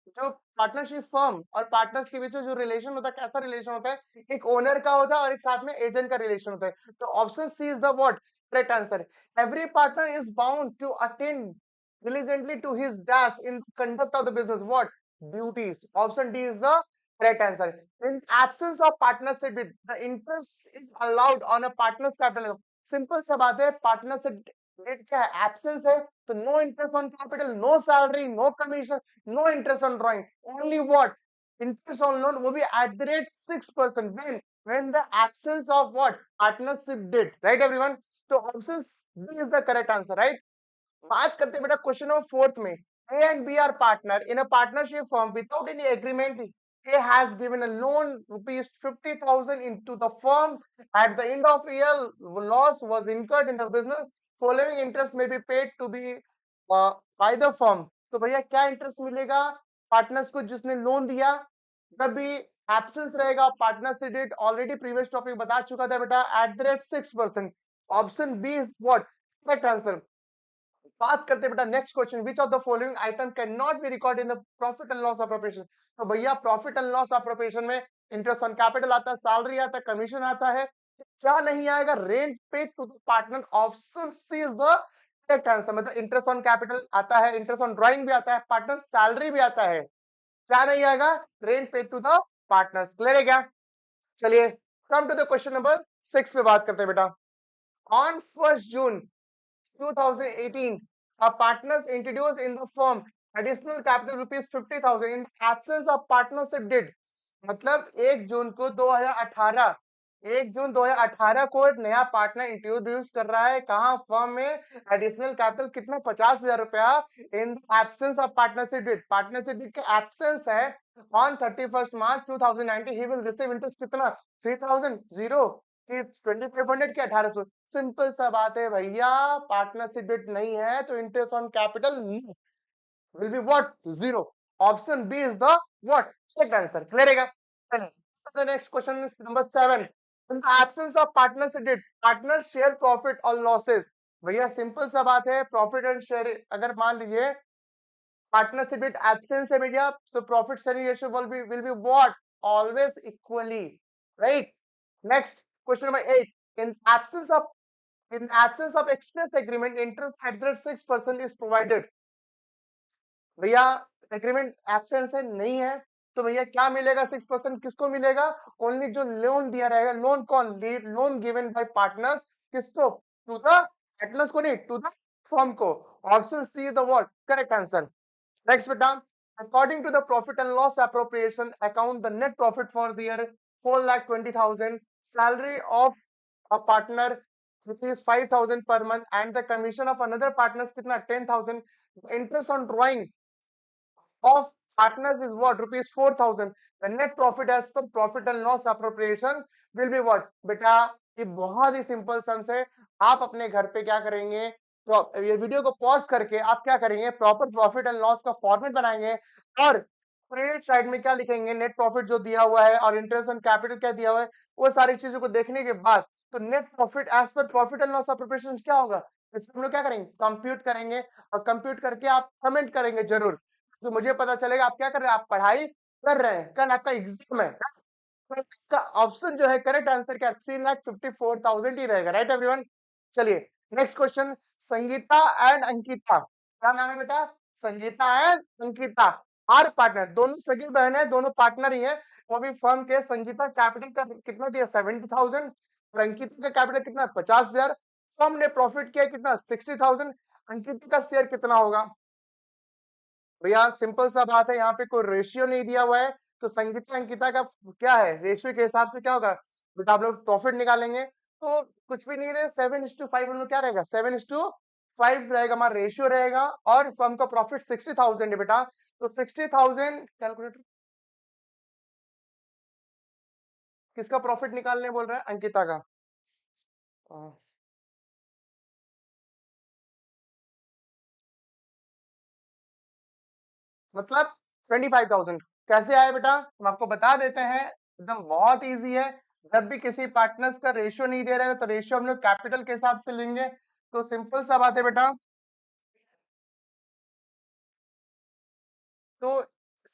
जो पार्टनरशिप फर्म और पार्टनर्स के बीच में जो रिलेशन होता है, कैसा रिलेशन होता है? एक ओनर का होता है और एक साथ में एजेंट का रिलेशन होता है। तो option C is the what? Correct answer. Every partner is bound to attend diligently to his task in conduct of the business what duties. Option D is the correct answer. In absence of partnership, the interest is allowed on a partner's capital. Simple सा बात है, partnership date क्या है? Absence है, तो no interest on capital, no salary, no commission, no interest on drawing, only what? Interest on loan, वो भी at the rate 6%। when the absence of what? Partnership debt, right everyone? तो option B is the correct answer, right? बात करते हैं बेटा question number 4 में। A and B are partner in a partnership firm without any agreement. A has given a loan rupees 50,000 into the firm. At the end of year, loss was incurred in the business. Following interest may be paid to be by the firm. तो भैया क्या interest मिलेगा partners को जिसने loan दिया? जब भी absence रहेगा पार्टनर से डेट, ऑलरेडी प्रीवियस टॉपिक बता चुका था बेटा, at the rate 6%। Option B is what? Correct answer. बात करते हैं बेटा next question, which of the following item can not be record in the profit and loss appropriation. तो भैया प्रॉफिट एंड लॉस अप्रोप्रिएशन में इंटरेस्ट ऑन कैपिटल आता है, salary आता है, कमीशन आता है, क्या नहीं आएगा? Rent paid to the partner. Option C is the correct answer. मतलब इंटरेस्ट ऑन कैपिटल आता है, इंटरेस्ट ऑन ड्राइंग भी आता है, पार्टनर सैलरी भी आता है, क्या नहीं आएगा? Rent paid to the partners. Clear है क्या? चलिए come to the question number 6 पे बात करते हैं बेटा। On 1 June 2018, partners introduced in the firm additional capital rupees 50,000 in absence of partnership did। मतलब 1 जून को 2018, 1 जून 2018 को एक नया पार्टनर इंट्रोड्यूस कर रहा है कहाँ? फर्म में। एडिशनल कैपिटल कितना? 50,000 रुपया। In absence of partnership did, partnership did का एब्सेंस है। On 31 March 2019 he will receive interest कितना? 3,000 जीरो कि 2500 की 1800। सिंपल सा बात है भैया, पार्टनरशिप डेट नहीं है तो interest on capital will be what? Zero. Option B is the what? Correct answer. Clear है? चलिए the next question is number 7। In the absence of partnership deed, partner share profit और losses. भैया simple सा बात है, profit and share अगर मान लीजिए पार्टनरशिप डेट एब्सेंस है भैया, तो profit sharing ratio will be what? Always equally, right? Next, question number 8. In absence of express agreement, interest at the 6% is provided। भैया एग्रीमेंट एब्सेंस है, नहीं है, तो भैया क्या मिलेगा? 6% किसको मिलेगा? ओनली जो लोन दिया रहेगा। लोन कौन? लोन गिवन बाय पार्टनर्स, किसको? टू द पार्टनर्स को नहीं, टू द फर्म को। Option C is the what? Correct answer. Next beta, according to the profit and loss appropriation account, the net profit for the year 4,20,000, salary of a partner rupees 5,000 per month, and the commission of another partners kitna? 10,000. Interest on drawing of partners is what? Rupees 4,000. The net profit as per profit and loss appropriation will be what? बेटा ये बहुत ही simple sums है। आप अपने घर पे क्या करेंगे? ये वीडियो को पॉज करके आप क्या करेंगे? प्रॉपर प्रॉफिट एंड लॉस का फॉर्मेट बनाएंगे और क्रेडिट साइड में क्या लिखेंगे? नेट प्रॉफिट जो दिया हुआ है और इंटरेस्ट ऑन कैपिटल क्या दिया हुआ है, वो सारी चीजों को देखने के बाद तो net profit as per profit and loss appropriation क्या होगा, इसको हम लोग क्या करेंगे? कंप्यूट करेंगे और कंप्यूट करके आप कमेंट करेंगे जरूर, तो मुझे पता चलेगा आप क्या कर रहे हैं, आप पढ़ाई कर रहे हैं। कल आपका एग्जाम है, तो इसका ऑप्शन जो है करेक्ट आंसर क्या? 3,54,000 ही रहेगा, राइट एवरीवन? चलिए next question. Sangeeta and Ankita, क्या नाम है बेटा? Sangeeta and Ankita are partner, दोनों सगी बहन है, दोनों पार्टनर ही है। वो भी फर्म के, संगीता कैपिटल का कितना दिया 70,000 और अंकिता का कैपिटल कितना 50,000। फर्म ने प्रॉफिट किया कितना 60,000। अंकिता का शेयर कितना होगा भैया, सिंपल सा बात है, यहाँ पे कोई रेशियो नहीं दिया हुआ है, तो संगीता अंकिता का क्या है रेशियो के हिसाब से क्या होगा बेटा, आप लोग प्रॉफिट निकालेंगे तो कुछ भी नहीं रहे 7:5 में क्या रहेगा 7:5 रहेगा हमारा रेशियो रहेगा, और फर्म का प्रॉफिट 60,000 है बेटा, तो 60,000 कैलकुलेटर किसका प्रॉफिट निकालने बोल रहा है, अंकिता का। हाँ, मतलब 25,000 कैसे आए बेटा, हम आपको बता देते हैं, एकदम बहुत इजी है। जब भी किसी पार्टनर्स का रेशियो नहीं दे रहे हैं तो रेशियो हम लोग कैपिटल के हिसाब से लेंगे, तो सिंपल सा बात है बेटा। तो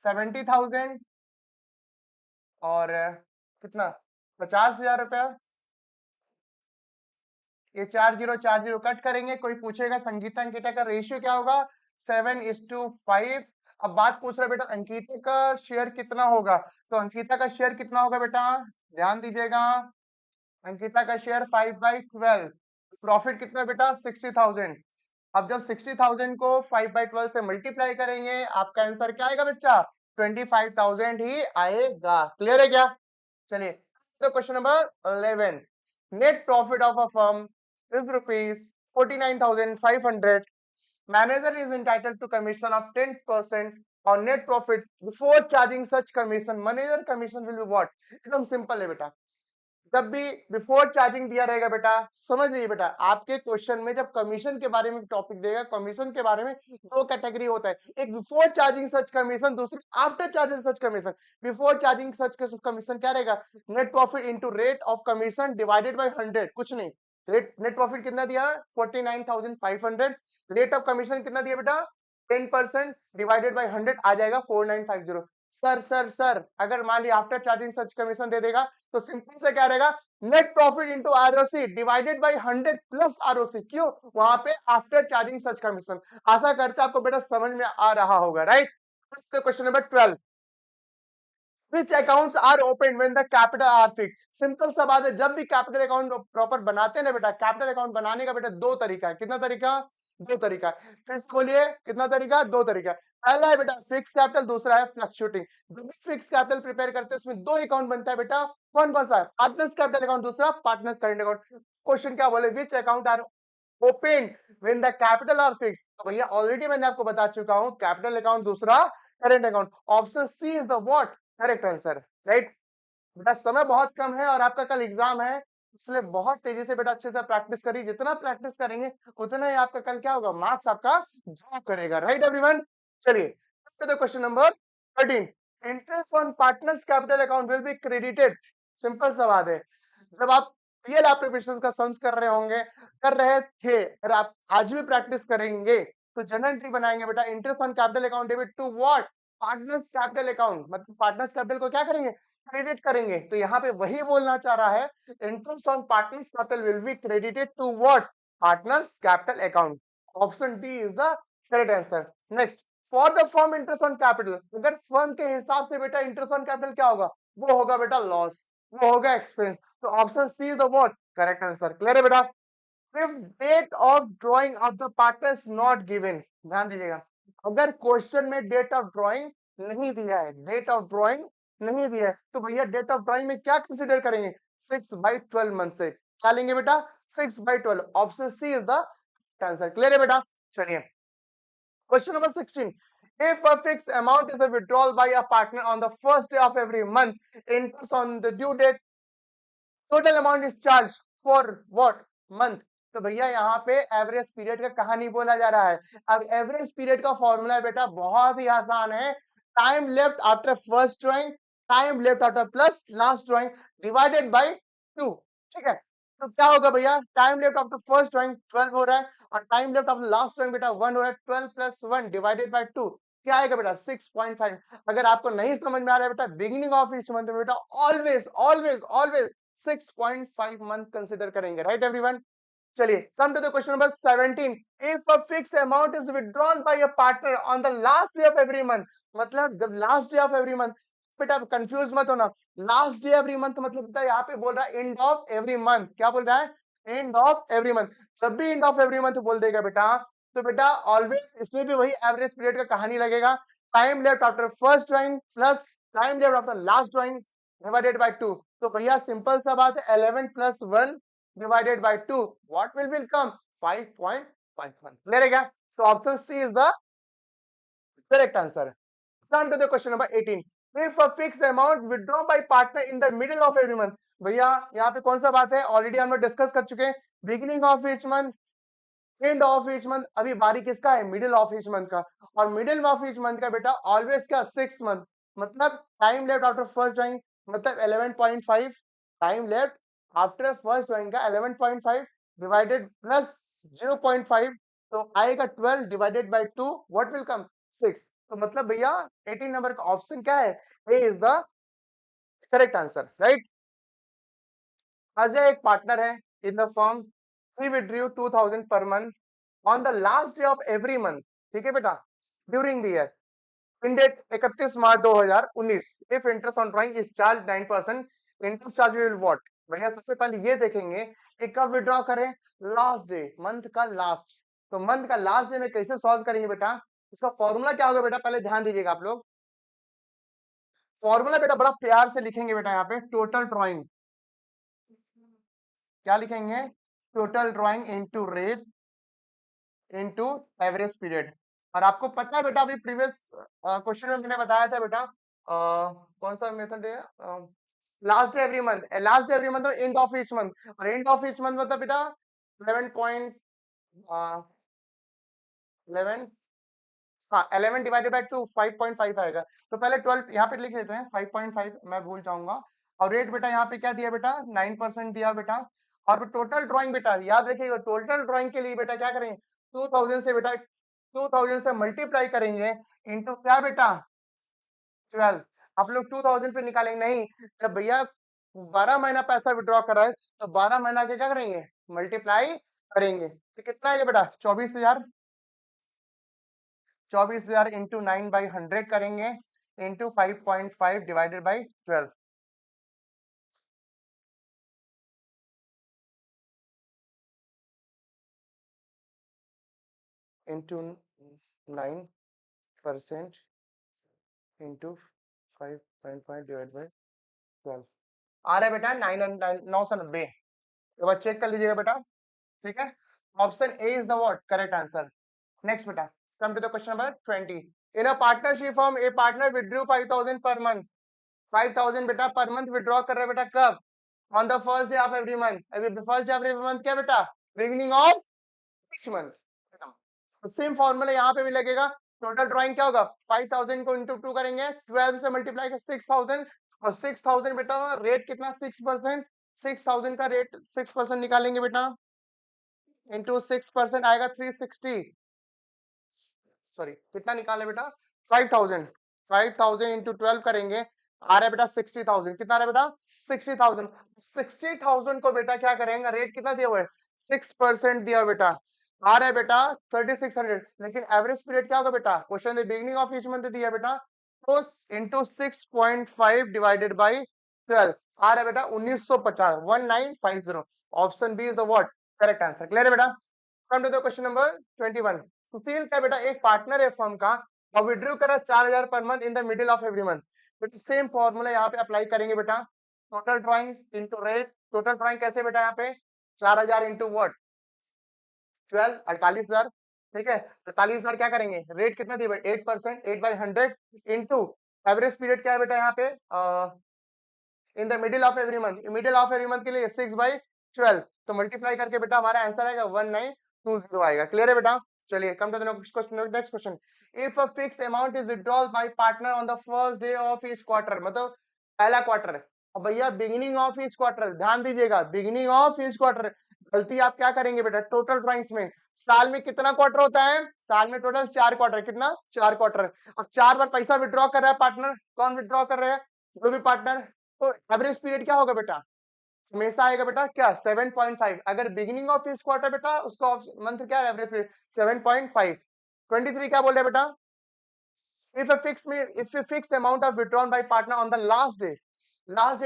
70,000 और कितना 50,000 रुपया, ये 4 जीरो कट करेंगे। कोई पूछेगा संगीता अंकिता का रेशियो क्या होगा 7:5। अब बात पूछ रहा है बेटा अंकिता का शेयर कितना होगा, तो अंकिता का शेयर कितना होगा बेटा, ध्यान दीजिएगा। अंकिता का शेयर 5/12, प्रॉफिट कितना बेटा 60,000। अब जब 60,000 को 5/12 से मल्टीप्लाई करेंगे आपका आंसर क्या आएगा बच्चा, 25,000 ही आएगा। क्लियर है क्या, चलिए तो question number 11, net profit of a firm is rupees 49,500, manager is entitled to commission of 10% on net profit before charging such commission, manager commission will be what, एकदम सिंपल है बेटा। जब भी बिफोर चार्जिंग दिया रहेगा बेटा, समझ लीजिए बेटा, आपके क्वेश्चन में जब कमीशन के बारे में टॉपिक देगा, कमीशन के बारे में दो कैटेगरी होता है, एक बिफोर चार्जिंग सच कमीशन, दूसरी आफ्टर चार्जिंग सच कमीशन। बिफोर चार्जिंग सच कमीशन क्या रहेगा, net profit into rate of commission divided by 100, कुछ नहीं, रेट नेट प्रॉफिट कितना दिया 49,500, रेट ऑफ कमीशन कितना दिया बेटा 10% डिवाइडेड बाई 100 आ जाएगा 4950। सर अगर मान लिया आफ्टर चार्जिंग सच कमीशन दे देगा तो सिंपल से क्या रहेगा, net profit into ROC divided by 100 plus ROC, क्यों वहां पे आफ्टर चार्जिंग सच कमीशन। आशा करते आपको बेटा समझ में आ रहा होगा, राइट। तो question number 12, which accounts are opened when the capital are fixed, simple सा बात है, जब भी कैपिटल अकाउंट प्रॉपर बनाते हैं ना बेटा, कैपिटल अकाउंट बनाने का बेटा दो तरीका है, कितना तरीका, दो तरीका है, फिर से बोलिए कितना तरीका, दो तरीका। पहला है बेटा फिक्स कैपिटल, दूसरा है फ्लक्चुएटिंग। जब भी फिक्स कैपिटल प्रिपेयर करते हैं उसमें दो अकाउंट बनता है बेटा, कौन कौन सा है, पार्टनर्स कैपिटल अकाउंट, दूसरा पार्टनर्स करेंट अकाउंट। क्वेश्चन क्या बोले, which account are open when the capital are fix, तो भैया ऑलरेडी मैंने आपको बता चुका हूं, कैपिटल अकाउंट दूसरा current account, option C is the what correct answer, right. बेटा समय बहुत कम है और आपका कल एग्जाम है, इसलिए बहुत तेजी से बेटा अच्छे से प्रैक्टिस करिए, जितना प्रैक्टिस करेंगे उतना ही आपका कल क्या होगा, मार्क्स आपका ड्रॉप करेगा, राइट एवरीवन। चलिए तो question number 13, interest on partners capital account will be credited, simple सा बात है, जब आप पीएल एप्लीकेशन का सम्स कर रहे होंगे, कर रहे थे, और आप आज भी प्रैक्टिस करेंगे तो जनरल एंट्री बनाएंगे बेटा, interest on capital account debit to what, partners capital account, मतलब पार्टनर्स कैपिटल को क्या करेंगे, क्रेडिट करेंगे। तो यहाँ पे वही बोलना चाह रहा है, interest on partners capital will be credited to what, partners capital account, option D is the correct answer. Next, for the firm interest on capital, अगर फर्म के हिसाब से बेटा इंटरेस्ट ऑन कैपिटल क्या होगा, वो होगा बेटा लॉस, वो होगा एक्सपेंस, तो option C is the what correct answer. Clear है बेटा। if date of drawing of the partner is not given, ध्यान दीजिएगा, अगर क्वेश्चन में डेट ऑफ ड्राइंग नहीं दिया है, डेट ऑफ ड्राइंग नहीं दिया है, तो भैया डेट ऑफ ड्राइंग में क्या कंसीडर करेंगे, 6/12 मंथ से क्या लेंगे बेटा, 6/12, option C is the answer. Clear है बेटा। चलिए question number 16, if a fixed amount is a withdrawal by a partner on the first day of every month, interest on the due date, total amount is charge for what month, तो भैया यहाँ पे average period का कहा नहीं बोला जा रहा है। अब एवरेज पीरियड का फॉर्मूला बेटा बहुत ही आसान है, time left after first drawing, time left after plus last drawing divided by 2, ठीक है। तो क्या होगा भैया, time left after first drawing 12 हो रहा है, और time left after last drawing बेटा 1 हो रहा है, 12 प्लस 1 डिवाइडेड बाय 2 क्या आएगा बेटा 6.5। अगर आपको नहीं समझ में आ रहा है बेटा, बिगिनिंग ऑफ ईच मंथ में बेटा always always always 6.5 month consider करेंगे, राइट एवरीवन। चलिए come to the question number 17. If a fix amount is withdrawn by a partner on the last day of every month, मतलब जब last day of every month, बेटा confuse मत होना, last day every month मतलब बेटा यहाँ पे बोल रहा है एंड ऑफ एवरी मंथ, क्या बोल रहा है एंड ऑफ एवरी मंथ। जब भी एंड ऑफ एवरी मंथ बोल देगा बेटा तो बेटा ऑलवेज इसमें भी वही एवरेज पीरियड का कहानी लगेगा, time left after first drawing plus time left after last drawing divided by 2। तो भैया सिंपल सा बात है 11 plus 1 divided by 2, what will come? 5.51. clear है क्या? So option C is the correct answer. Come to the question number 18. If a fixed amount withdrawn by partner in the middle of every month, भैया यहाँ पे कौन सा बात है, already हम लोग डिस्कस कर चुके हैं, beginning of each month, end of each month, अभी बारी किसका है, मिडिल ऑफ ईच मंथ का, और मिडिल ऑफ ईच मंथ का बेटा ऑलवेज क्या 6 मंथ, मतलब time left after first drawing मतलब 11.5, time left after first drawing का 11.5 डिवाइडेड प्लस 0.5, तो आएगा 12 divided by 2, what will come 6। तो मतलब भैया 18 नंबर का ऑप्शन क्या है, A is the correct answer, right. Ajay एक पार्टनर है in the firm, he withdrew 2000 per month on the last day of every month, ठीक है बेटा, during the year ended 31 March 2019, if interest on drawing is charge 9%, interest charge will what. भैया सबसे पहले ये देखेंगे कि कब विड्रॉ करें, लास्ट डे, मंथ का लास्ट, तो मंथ का लास्ट डे में कैसे सॉल्व करेंगे बेटा, इसका फॉर्मूला क्या होगा बेटा, पहले ध्यान दीजिएगा आप लोग, फॉर्मूला बेटा बड़ा प्यार से लिखेंगे बेटा, यहाँ पे टोटल ड्रॉइंग, क्या लिखेंगे, total drawing into rate into average period. और आपको पता है बेटा, अभी प्रीवियस क्वेश्चन में मैंने बताया था बेटा, कौन सा मेथड है, last day every month, last day every month end of each month, और एंड ऑफ ईच मंथ मतलब बेटा 11 हाँ 11 डिवाइडेड बाय 2 5.5 आएगा, तो पहले 12 यहाँ पे लिख लेते हैं, 5.5 मैं भूल जाऊंगा, और रेट बेटा यहाँ पे क्या दिया बेटा 9% दिया बेटा, और टोटल ड्राइंग बेटा याद रखिएगा, टोटल ड्राइंग के लिए बेटा क्या करेंगे, 2000 से बेटा 2000 से मल्टीप्लाई करेंगे इनटू क्या बेटा 12, आप लोग 2000 पे निकालेंगे नहीं, जब भैया 12 महीना पैसा विड्रॉ कर रहा है तो 12 महीना के क्या करेंगे, मल्टीप्लाई करेंगे, तो कितना आएगा बेटा 24,000, 24,000 इंटू 9/100 करेंगे into 5.5 divided by 12, into 9% into 5.5 divide by 12, आ रहा है बेटा 990, एक बार चेक कर लीजिएगा बेटा, ठीक है। Option A is the what correct answer. Next बेटा, come to the question number 20। In a partnership firm a partner withdrew 5,000 per month, 5,000 बेटा पर मंथ विड्रॉ कर रहे बेटा कब, on the first day of every month, अभी first day of every month क्या बेटा, beginning of each month, तो same formula यहाँ पे भी लगेगा, टोटल ड्राइंग क्या होगा 5,000 को इंटू 2 करेंगे, 12 से मल्टीप्लाई कर 6,000, और 6,000 बेटा रेट कितना 6%, 6,000 का रेट 6% निकालेंगे बेटा इंटू 6% आएगा 360, सॉरी कितना निकाले बेटा 5,000, 5,000 इंटू 12 करेंगे, आ रहा है बेटा 60,000, कितना आ रहा है बेटा 60,000, 60,000 को बेटा क्या करेंगे, रेट कितना दिया हुआ है 6% दिया बेटा, आ रहा है बेटा 3600, लेकिन एवरेज पीरियड क्या होगा बेटा, क्वेश्चन में बिगिनिंग ऑफ ईच मंथ दिया बेटा, तो इंटू 6.5 डिवाइडेड बाई 12, आ रहा है बेटा 1950, 1950, option B is the what correct answer. Clear है बेटा। Come to the question number 21। Sushil का बेटा एक पार्टनर है फर्म का और विड्रू करा 4,000 per month in the middle of every month, बेटा सेम फॉर्मूला यहाँ पे अप्लाई करेंगे बेटा, total drawing into rate, total drawing कैसे बेटा यहाँ पे 4,000 इंटू व्हाट 12, 48,000, ठीक है, 43,000 क्या करेंगे, रेट कितना दिया 8%, 8/100 इंटू एवरेज पीरियड क्या है बेटा यहाँ पे in the middle of every month, middle of every month के लिए 6/12, तो मल्टीप्लाई करके बेटा हमारा आंसर आएगा 1920 आएगा। क्लियर है बेटा। चलिए come to the next question. If a fix amount is withdrawal by partner on the first day of each quarter, मतलब पहला क्वार्टर, अब भैया बिगिनिंग ऑफ ईच क्वार्टर, ध्यान दीजिएगा बिगिनिंग ऑफ ईच क्वार्टर, गलती आप क्या करेंगे बेटा, टोटल ड्राइंग्स में साल में कितना क्वार्टर होता है, साल में टोटल 4 क्वार्टर, कितना 4 क्वार्टर, अब 4 बार पैसा विड्रॉ कर रहा है पार्टनर, कौन विड्रॉ कर रहा है, जो भी पार्टनर, तो एवरेज पीरियड क्या होगा बेटा हमेशा आएगा बेटा क्या 7.5। अगर बिगिनिंग ऑफ इस क्वार्टर बेटा उसका मंथ क्या एवरेज पीरियड 7.5। 23 क्या बोल रहे हैं बेटा, if a fixed amount of withdrawn by partner on the last day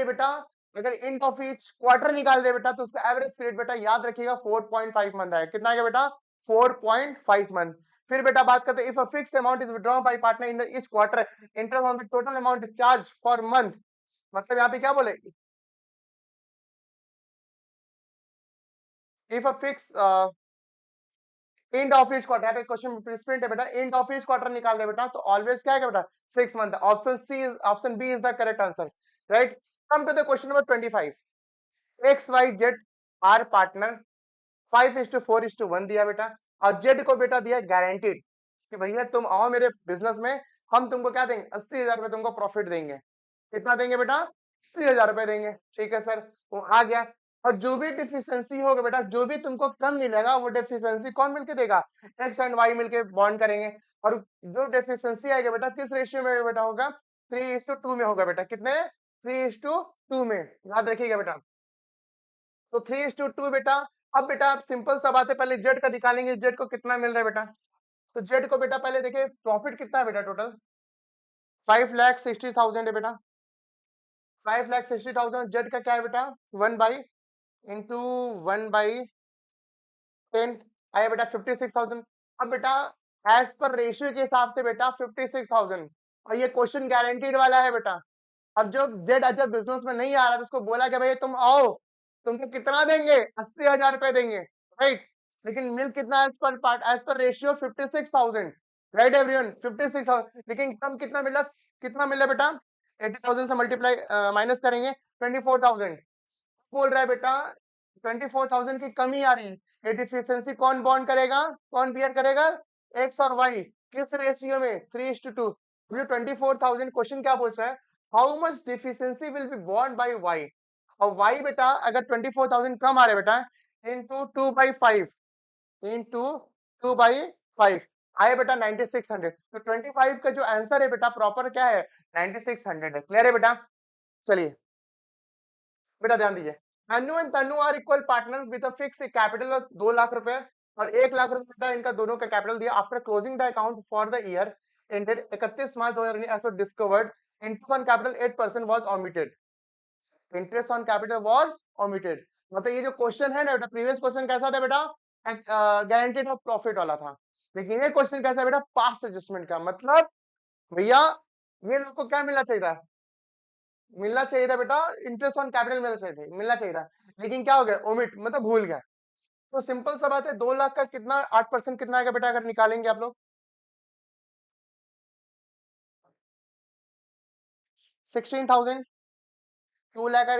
बेटा अगर एंड ऑफ ईच क्वार्टर निकाल रहे बेटा तो उसका एवरेज पीरियड बेटा याद रखिएगा 4.5 मंथ है। कितना आएगा बेटा 4.5 मंथ। फिर बेटा बात करते हैं if a fixed amount is withdrawn bye partner in each quarter interest on the total amount charge for month, मतलब यहाँ पे क्या बोले if a fix end of each quarter, यहाँ पे क्वेश्चन प्रिंसिपल है बेटा एंड ऑफ ईच क्वार्टर निकाल रहे बेटा तो ऑलवेज क्या है बेटा 6 month. Option B is the correct answer, right. Come to the question number 25। X Y Z are partner 5:4:1 दिया बेटा और जेड को बेटा दिया गारंटीड कि भैया तुम आओ मेरे बिजनेस में, हम तुमको क्या देंगे 80,000 रुपए तुमको प्रॉफिट देंगे। कितना देंगे बेटा 80,000 रुपए देंगे, ठीक है सर वो आ गया। और जो भी डिफिशियंसी होगा बेटा जो भी तुमको कम मिलेगा वो डेफिशिएंसी कौन मिलके देगा, एक्स एंड वाई मिलके बॉन्ड करेंगे। और जो डेफिशिएंसी आएगा बेटा किस रेशियो में बेटा होगा 3:2 में होगा बेटा, कितने 3:2 में, याद रखिएगा बेटा। तो 3:2 बेटा। अब बेटा आप सिंपल सा बात है, पहले जेड का निकालेंगे, जेड को कितना मिल रहा है बेटा, तो जेड को बेटा पहले देखिए प्रॉफिट कितना है बेटा टोटल 5,60,000 है बेटा। 5,60,000 जेड का क्या है बेटा 1/10 आया बेटा 56,000। अब बेटा एज पर रेशियो के हिसाब से बेटा 56,000 और ये क्वेश्चन गारंटीड वाला है बेटा। अब जो जेड जब बिजनेस में नहीं आ रहा तो उसको बोला कि भाई तुम आओ तुमको कितना देंगे 80,000 रुपए देंगे, राइट। लेकिन मिल कितना as per part as per ratio 56,000, right everyone 56,000। लेकिन कम कितना मिला बेटा 80,000 से मल्टीप्लाई माइनस करेंगे 24,000। बोल रहा है बेटा 24,000 की कमी आ रही है, ये डिफिशियंसी कौन बॉन्ड करेगा, कौन बियर करेगा, एक्स और वाई। किस रेशियो में 3:2। जो 24,000 क्वेश्चन क्या पूछ रहा है how much deficiency will be बॉन्ड बाय वाई। और वाई बेटा अगर 24,000 कम आ रहा है बेटा इंटू 2/5 इंटू 2/5 आए बेटा 9600। तो 25 का जो आंसर है बेटा प्रॉपर क्या है 9600 है। क्लियर है बेटा, चलिए बेटा ध्यान दीजिए। Anu and Tanu are equal partner with a fix capital of 2 lakh रुपए और 1 लाख रुपए बेटा इनका दोनों का कैपिटल दिया। After closing the account for the year ended 31 March 2019 as discovered interest on capital 8% was omitted. Interest on capital was omitted, मतलब ये जो क्वेश्चन है ना बेटा प्रीवियस क्वेश्चन कैसा था बेटा गारंटीड ऑफ प्रॉफिट वाला था, लेकिन ये क्वेश्चन कैसा है बेटा पास्ट एडजस्टमेंट का। मतलब भैया ये लोग को क्या मिलना चाहिए था बेटा इंटरेस्ट ऑन कैपिटल मिलना चाहिए था, लेकिन क्या हो गया ओमिट मतलब भूल गया। तो सिंपल सा बात है 2 लाख का कितना 8% कितना आएगा बेटा अगर निकालेंगे आप लोग 16,000। 2 लाख का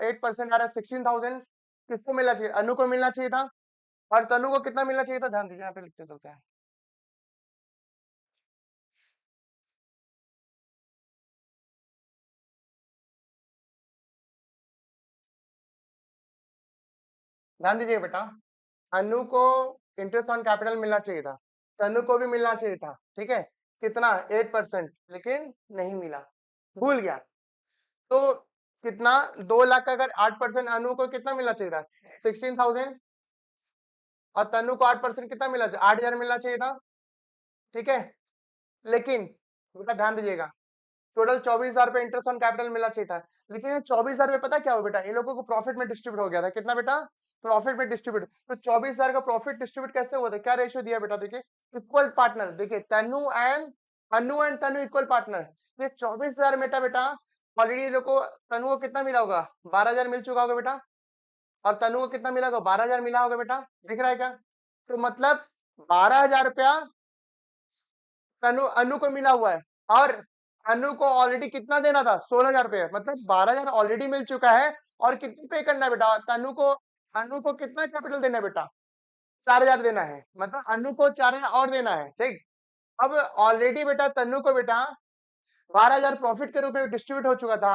8% आ रहा है 16,000। किसको मिलना चाहिए अनु को मिलना चाहिए था और तनु को कितना मिलना चाहिए था, ध्यान दीजिए यहाँ पे लिखते चलते हैं। ध्यान दीजिए बेटा अनु को इंटरेस्ट ऑन कैपिटल मिलना चाहिए था, तनु को भी मिलना चाहिए था, ठीक है कितना 8%, लेकिन नहीं मिला भूल गया। तो कितना 2 लाख का अगर 8% अनु को कितना मिलना चाहिए था 16,000 और तनु को 8% कितना मिलना चाहिए 8,000 मिलना चाहिए था, ठीक है। लेकिन बेटा ध्यान दीजिएगा टोटल 24,000 रुपए इंटरेस्ट ऑन कैपिटल मिलना चाहिए था, लेकिन 24,000 रुपए पता क्या हो बेटा इन लोगों को प्रॉफिट में डिस्ट्रीब्यूट हो गया था। कितना बेटा प्रॉफिट में डिस्ट्रीब्यूट, तो 24,000 का प्रॉफिट डिस्ट्रीब्यूट कैसे हुआ था, क्या रेशियो दिया बेटा देखिए इक्वल पार्टनर। देखिए अनु एंड तनु इक्वल पार्टनर। ये 24,000 बेटा बेटा ऑलरेडी लोग को तनु को कितना मिला होगा 12,000 मिल चुका होगा बेटा और तनु को कितना मिला होगा 12,000 मिला होगा बेटा, दिख रहा है क्या। तो मतलब 12,000 रुपया तनु अनु को मिला हुआ है और अनु को ऑलरेडी कितना देना था 16,000 रुपये, मतलब 12,000 ऑलरेडी मिल चुका है। और कितनी पे करना है बेटा अनु को कितना कैपिटल देना है बेटा 4,000 देना है, मतलब अनु को 4,000 और देना है, ठीक। अब ऑलरेडी बेटा तनु को बेटा 12,000 प्रॉफिट के रूप में डिस्ट्रीब्यूट हो चुका था।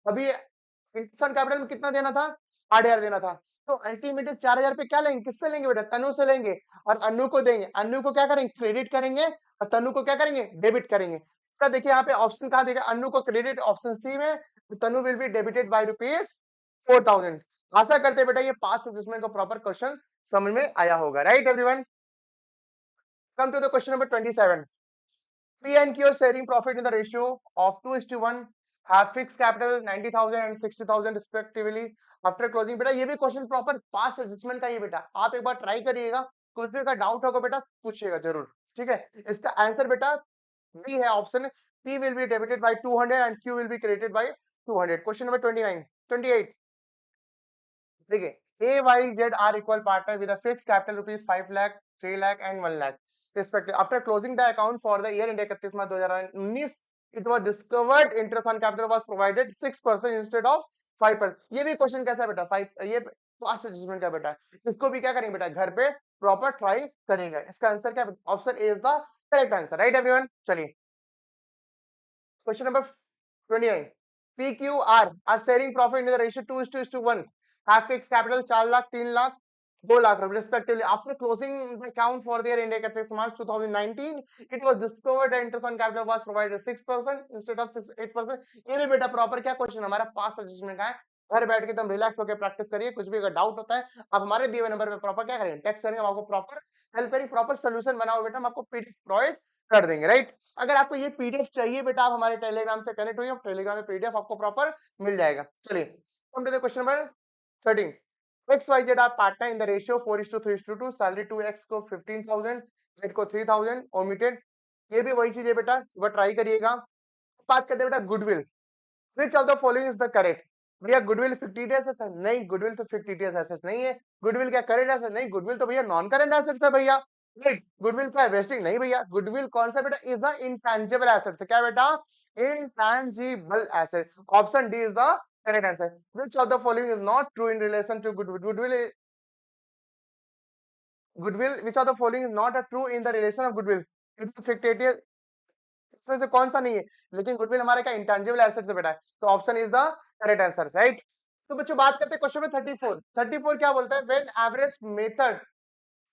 अभी इंटरेस्ट कैपिटल में कितना देना था 8,000 देना था। तो अल्टीमेटली 4,000 पे क्या लेंगे किससे लेंगे बेटा तनु से लेंगे और अनु को देंगे। अनु को क्या करेंगे क्रेडिट करेंगे और तनु को क्या करेंगे डेबिट करेंगे। इसका देखिए यहाँ पे ऑप्शन कहा देगा अनु को क्रेडिट ऑप्शन सी में, Tanu will be debited by rupees 4,000। आशा करते हैं बेटा ये पास का प्रॉपर क्वेश्चन समझ में आया होगा, right everyone. Come to the question number 27. P and Q are sharing profit in the ratio of 2:1, have fixed capital 90,000 and 60,000 respectively after closing. बेटा ये भी क्वेश्चन प्रॉपर पास एडजस्टमेंट का ही बेटा, आप एक बार ट्राई करिएगा, कुछ भी का डाउट होगा बेटा पूछिएगा जरूर, ठीक है। इसका आंसर बेटा बी है option, P will be debited by 200 and Q will be credited by 200. Question number 29, 28. देखिए, A, Y, Z are equal partner with a fixed capital rupees 5 lakh, 3 lakh and 1 lakh respectively. After closing the account for the year ended 31 March 2019, it was discovered interest on capital was provided 6% instead of 5%. ये भी question कैसा है बेटा, 5 ये पास adjustment का बेटा, इसको भी क्या करेंगे बेटा घर पे प्रॉपर ट्राई करेंगे। इसका आंसर क्या, option A is the correct answer, right everyone. चलिए question number 29. PQR are sharing profit in the ratio 2:1. Have fixed capital 4 lakh, 3 lakh, 2 lakh respectively. After closing the account for their India 31 March 2019, it was discovered that interest on capital was provided 6% instead of 8%. ये भी बेटा proper क्या question हमारा पास adjustment का है। घर बैठ के एकदम रिलैक्स होकर प्रैक्टिस करिए, कुछ भी अगर डाउट होता है आप हमारे दिए हुए नंबर पे प्रॉपर क्या करेंगे, टेक्स्ट करेंगे, हम आपको प्रॉपर हेल्प करेंगे, प्रॉपर सोल्यूशन बनाओ बेटा, हम आपको पीडीएफ प्रोवाइड कर देंगे, राइट। अगर आपको ये पीडीएफ चाहिए बेटा आप हमारे टेलीग्राम से कनेक्ट हुई, टेलीग्राम में पीडीएफ आपको प्रॉपर मिल जाएगा। चलिए come to the question number 13. XYZ are partner in the ratio 4:3:2. Salary 2x को 15,000, Z को 3,000, omitted. ये भी वही चीज है बेटा, एक बार ट्राई करिएगा। बात करते हैं बेटा goodwill, which of the following is the correct? भैया गुडविल फिक्टिटियस एसेट नहीं, गुडविल तो फिक्टिटियस एसेट नहीं है। गुडविल क्या करेंट एसेट नहीं, गुडविल तो भैया नॉन करेंट एसेट्स है भैया, राइट। गुडविल क्या वेस्टिंग नहीं भैया, गुडविल कौन सा बेटा इज द इंटैंजिबल एसेट, क्या बेटा intangible asset, option D is the correct answer. which of the following is not true in relation to goodwill, which of the following is not a true in the relation of goodwill, it's fictitious, इसमें से कौन सा नहीं है, लेकिन goodwill हमारे क्या intangible asset से बेटा है, तो option is the correct answer, right. तो बच्चों बात करते हैं क्वेश्चन में 34 क्या बोलता है, when average method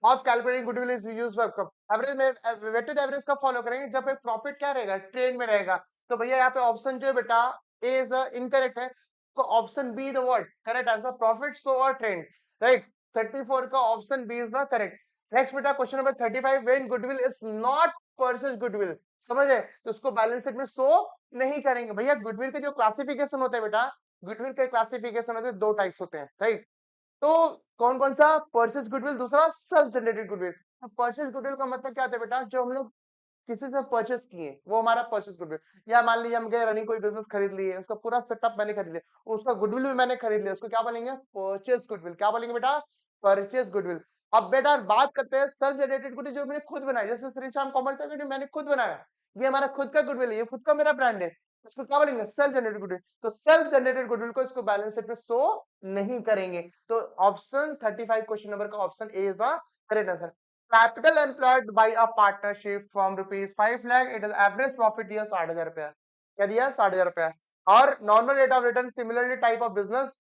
of calculating goodwill is used for average में वेटेड एवरेज का फॉलो करेंगे जब एक प्रॉफिट क्या रहेगा ट्रेंड में रहेगा, तो भैया यहाँ पे ऑप्शन जो है बेटा ए इज द इनकरेक्ट है, तो option B the word correct answer, profit show और ट्रेंड, राइट। 34 का option B is the correct. Next बेटा question number 35, when goodwill is not purchase goodwill, समझ है, तो उसको बैलेंस शीट में शो नहीं करेंगे। भैया गुडविल के जो क्लासिफिकेशन होते हैं बेटा, गुडविल के क्लासिफिकेशन होते हैं, दो टाइप्स होते हैं, राइट। तो कौन कौन सा, परचेज गुडविल, दूसरा सेल्फ जनरेटेड गुडविल। तो परचेज गुडविल का मतलब क्या होता है बेटा, जो हम लोग किसी से परचेस किए वो हमारा परचेस गुडविल, या मान लीजिए हम गए रनिंग कोई बिजनेस खरीद लिए, उसका पूरा सेटअप मैंने खरीद लिया, उसका गुडविल भी मैंने खरीद लिया, उसको क्या बोलेंगे परचेस गुडविल, क्या बोलेंगे बेटा परचेस गुडविल। अब बेटा बात करते हैं सेल्फ जनरेटेड गुडविल जो मैंने खुद बनाया, जैसे श्रीशाम कॉमर्स मैंने खुद बनाया, ये हमारा खुद का गुडविल है, ये खुद का मेरा ब्रांड है, इसको क्या बोलेंगे सेल्फ जनरेटेड गुडविल। तो सेल्फ जनरेटेड गुडविल को इसको बैलेंस शीट में शो नहीं करेंगे, तो ऑप्शन 35 क्वेश्चन नंबर का option A is the correct answer. Capital employed by a partnership from rupees 5 lakh, it is average profit दिया 60,000 रुपया, क्या दिया 60,000 रुपया, और normal rate of return similarly type of business,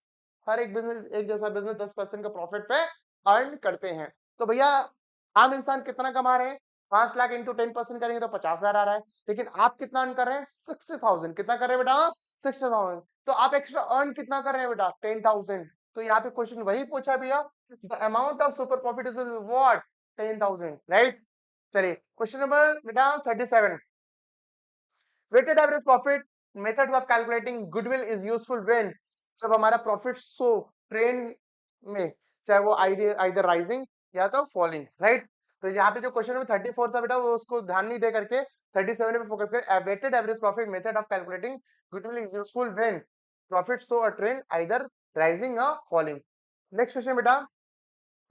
हर एक बिजनेस एक जैसा बिजनेस 10% का प्रॉफिट पे अर्न करते हैं। तो भैया आम इंसान कितना कमा रहे हैं, 5 लाख इंटू 10% करेंगे तो 50,000 आ रहा है, लेकिन आप कितना अर्न कर रहे हैं 60,000, कितना कर रहे हैं बेटा 60,000, तो आप एक्स्ट्रा अर्न कितना कर रहे हैं बेटा 10,000। तो यहाँ पे क्वेश्चन वही पूछा भैया, the amount of super profit is what 10,000, right. चलिए क्वेश्चन नंबर बेटा 37, weighted average profit method of calculating goodwill is useful when, जब हमारा प्रॉफिट सो ट्रेंड में, चाहे वो आइदर राइजिंग या तो फॉलिंग, राइट। तो यहाँ पे जो क्वेश्चन नंबर 34 था बेटा वो उसको ध्यान नहीं दे करके 37 पे फोकस करें, weighted average profit method of calculating goodwill is useful when profit show a trend either rising या फॉलिंग। नेक्स्ट क्वेश्चन बेटा,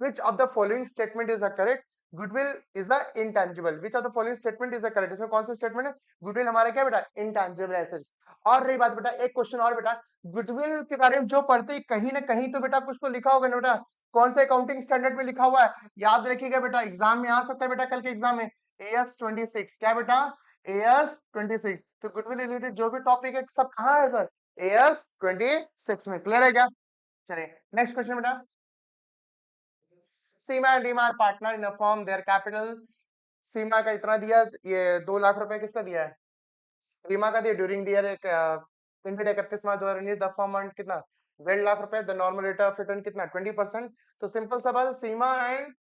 which of the following statement is the correct, goodwill is the intangible, which of the following statement is the correct, इसमें कौन सा statement है, goodwill हमारा क्या बेटा intangible assets. और रही बात बेटा एक क्वेश्चन और बेटा, गुडविल के बारे में जो पढ़ते ही कहीं ना कहीं तो बेटा कुछ तो लिखा होगा ना बेटा, कौन सा अकाउंटिंग स्टैंडर्ड में लिखा हुआ है, याद रखिएगा बेटा एग्जाम में आ सकता है बेटा, कल के एग्जाम में AS26, क्या बेटा AS26, तो गुडविल रिलेटेड जो भी टॉपिक है सब कहाँ है सर AS26 में, क्लियर है क्या। चलिए नेक्स्ट क्वेश्चन बेटा, Seema and Reema partner in firm their capital, Seema का इतना दिया, ये 2 लाख रुपए किसका दिया है, रीमा का दिया during the year 31 March 2019, the form earn कितना 1.5 लाख रुपए, the normal rate of return कितना 20%। तो सिंपल सा बात है, सीमा एंड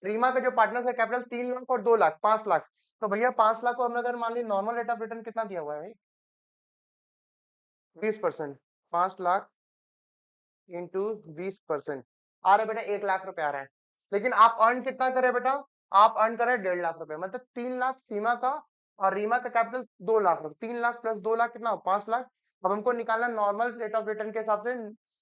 रीमा का जो पार्टनर है कैपिटल 3 लाख और 2 लाख, 5 लाख। तो भैया 5 लाख को हमने अगर मान ली नॉर्मल रेट ऑफ रिटर्न कितना दिया हुआ है भाई, 20%। 5 लाख इंटू 20% आ रहा है बेटा 1 लाख रुपए आ रहा है। लेकिन आप अर्न कितना करे बेटा, आप अर्न करे 1.5 लाख रुपए, मतलब 3 लाख सीमा का और रीमा का कैपिटल 2 लाख रुपए। 3 लाख प्लस 2 लाख कितना, 5 लाख। अब हमको निकालना नॉर्मल रेट ऑफ रिटर्न के हिसाब से,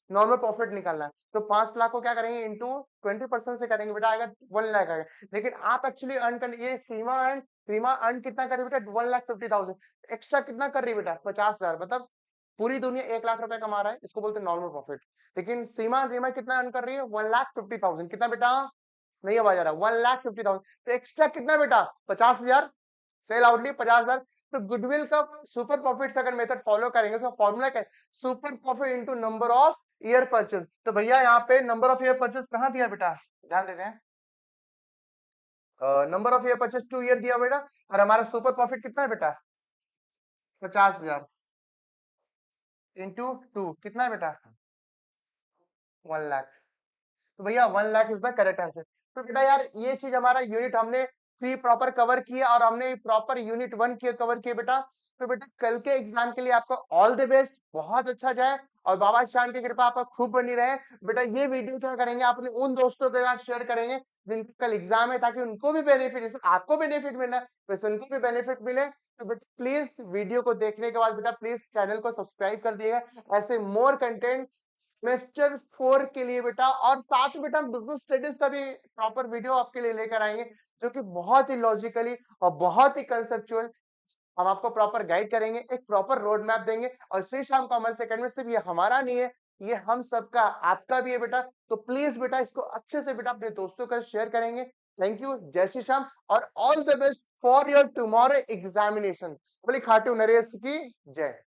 नॉर्मल प्रॉफिट निकालना है। तो 5 लाख को क्या करेंगे, इंटू 20% से करेंगे बेटा, आएगा 1 लाख आएगा। लेकिन आप एक्चुअली अर्न कर, ये सीमा एंड रीमा अर्न कितना करे बेटा, 1,50,000। एक्स्ट्रा कितना कर रही है बेटा, 50,000। मतलब पूरी दुनिया 1 लाख रुपए कमा रहा है, इसको बोलते हैं नॉर्मल प्रॉफिट। लेकिन सीमा रीमा कितना अर्न कर रही है, 1,50,000। कितना बेटा, नहीं आवाज आ रहा, 1,50,000। तो एक्स्ट्रा कितना बेटा, 50,000। सेल आउटली 50,000। तो गुडविल का सुपर प्रॉफिट अगर मेथड फॉलो करेंगे, उसका फॉर्मूला क्या है, super profit into number of year purchase. तो भैया यहाँ पे नंबर ऑफ ईयर परचेज कहाँ दिया बेटा, ध्यान देते हैं। Number of year purchase 2 year दिया बेटा, और हमारा सुपर प्रॉफिट कितना है बेटा, 50,000 इंटू 2 कितना है बेटा, 1 लाख। तो भैया 1 lakh is the correct answer. तो बेटा यार ये चीज हमारा यूनिट हमने थ्री प्रॉपर कवर किया और हमने प्रॉपर यूनिट 1 किया कवर किया बेटा। तो बेटा कल के एग्जाम के लिए आपको ऑल द बेस्ट, बहुत अच्छा जाए और बाबा शाम की कृपा आपका खूब बनी रहे। बेटा ये वीडियो क्या करेंगे, अपने उन दोस्तों के साथ शेयर करेंगे जिनका कल एग्जाम है, ताकि उनको भी बेनिफिट, जैसे आपको बेनिफिट मिलना है वैसे उनको भी बेनिफिट मिले। तो बेटा प्लीज वीडियो को देखने के बाद बेटा प्लीज चैनल को सब्सक्राइब कर दिएगा, ऐसे मोर कंटेंट सेमेस्टर 4 के लिए बेटा। और साथ में बेटा हम बिजनेस स्टडीज का भी प्रॉपर वीडियो आपके लिए लेकर आएंगे, जो कि बहुत ही लॉजिकली और बहुत ही कंसेप्चुअल हम आपको प्रॉपर गाइड करेंगे, एक प्रॉपर रोड मैप देंगे। और श्री श्याम कॉमर्स अकेडमी सिर्फ ये हमारा नहीं है, ये हम सबका आपका भी है बेटा। तो प्लीज बेटा इसको अच्छे से बेटा अपने दोस्तों का शेयर करेंगे। थैंक यू, जय श्री श्याम, और all the best for your tomorrow examination. बोले खाटू नरेश की जय।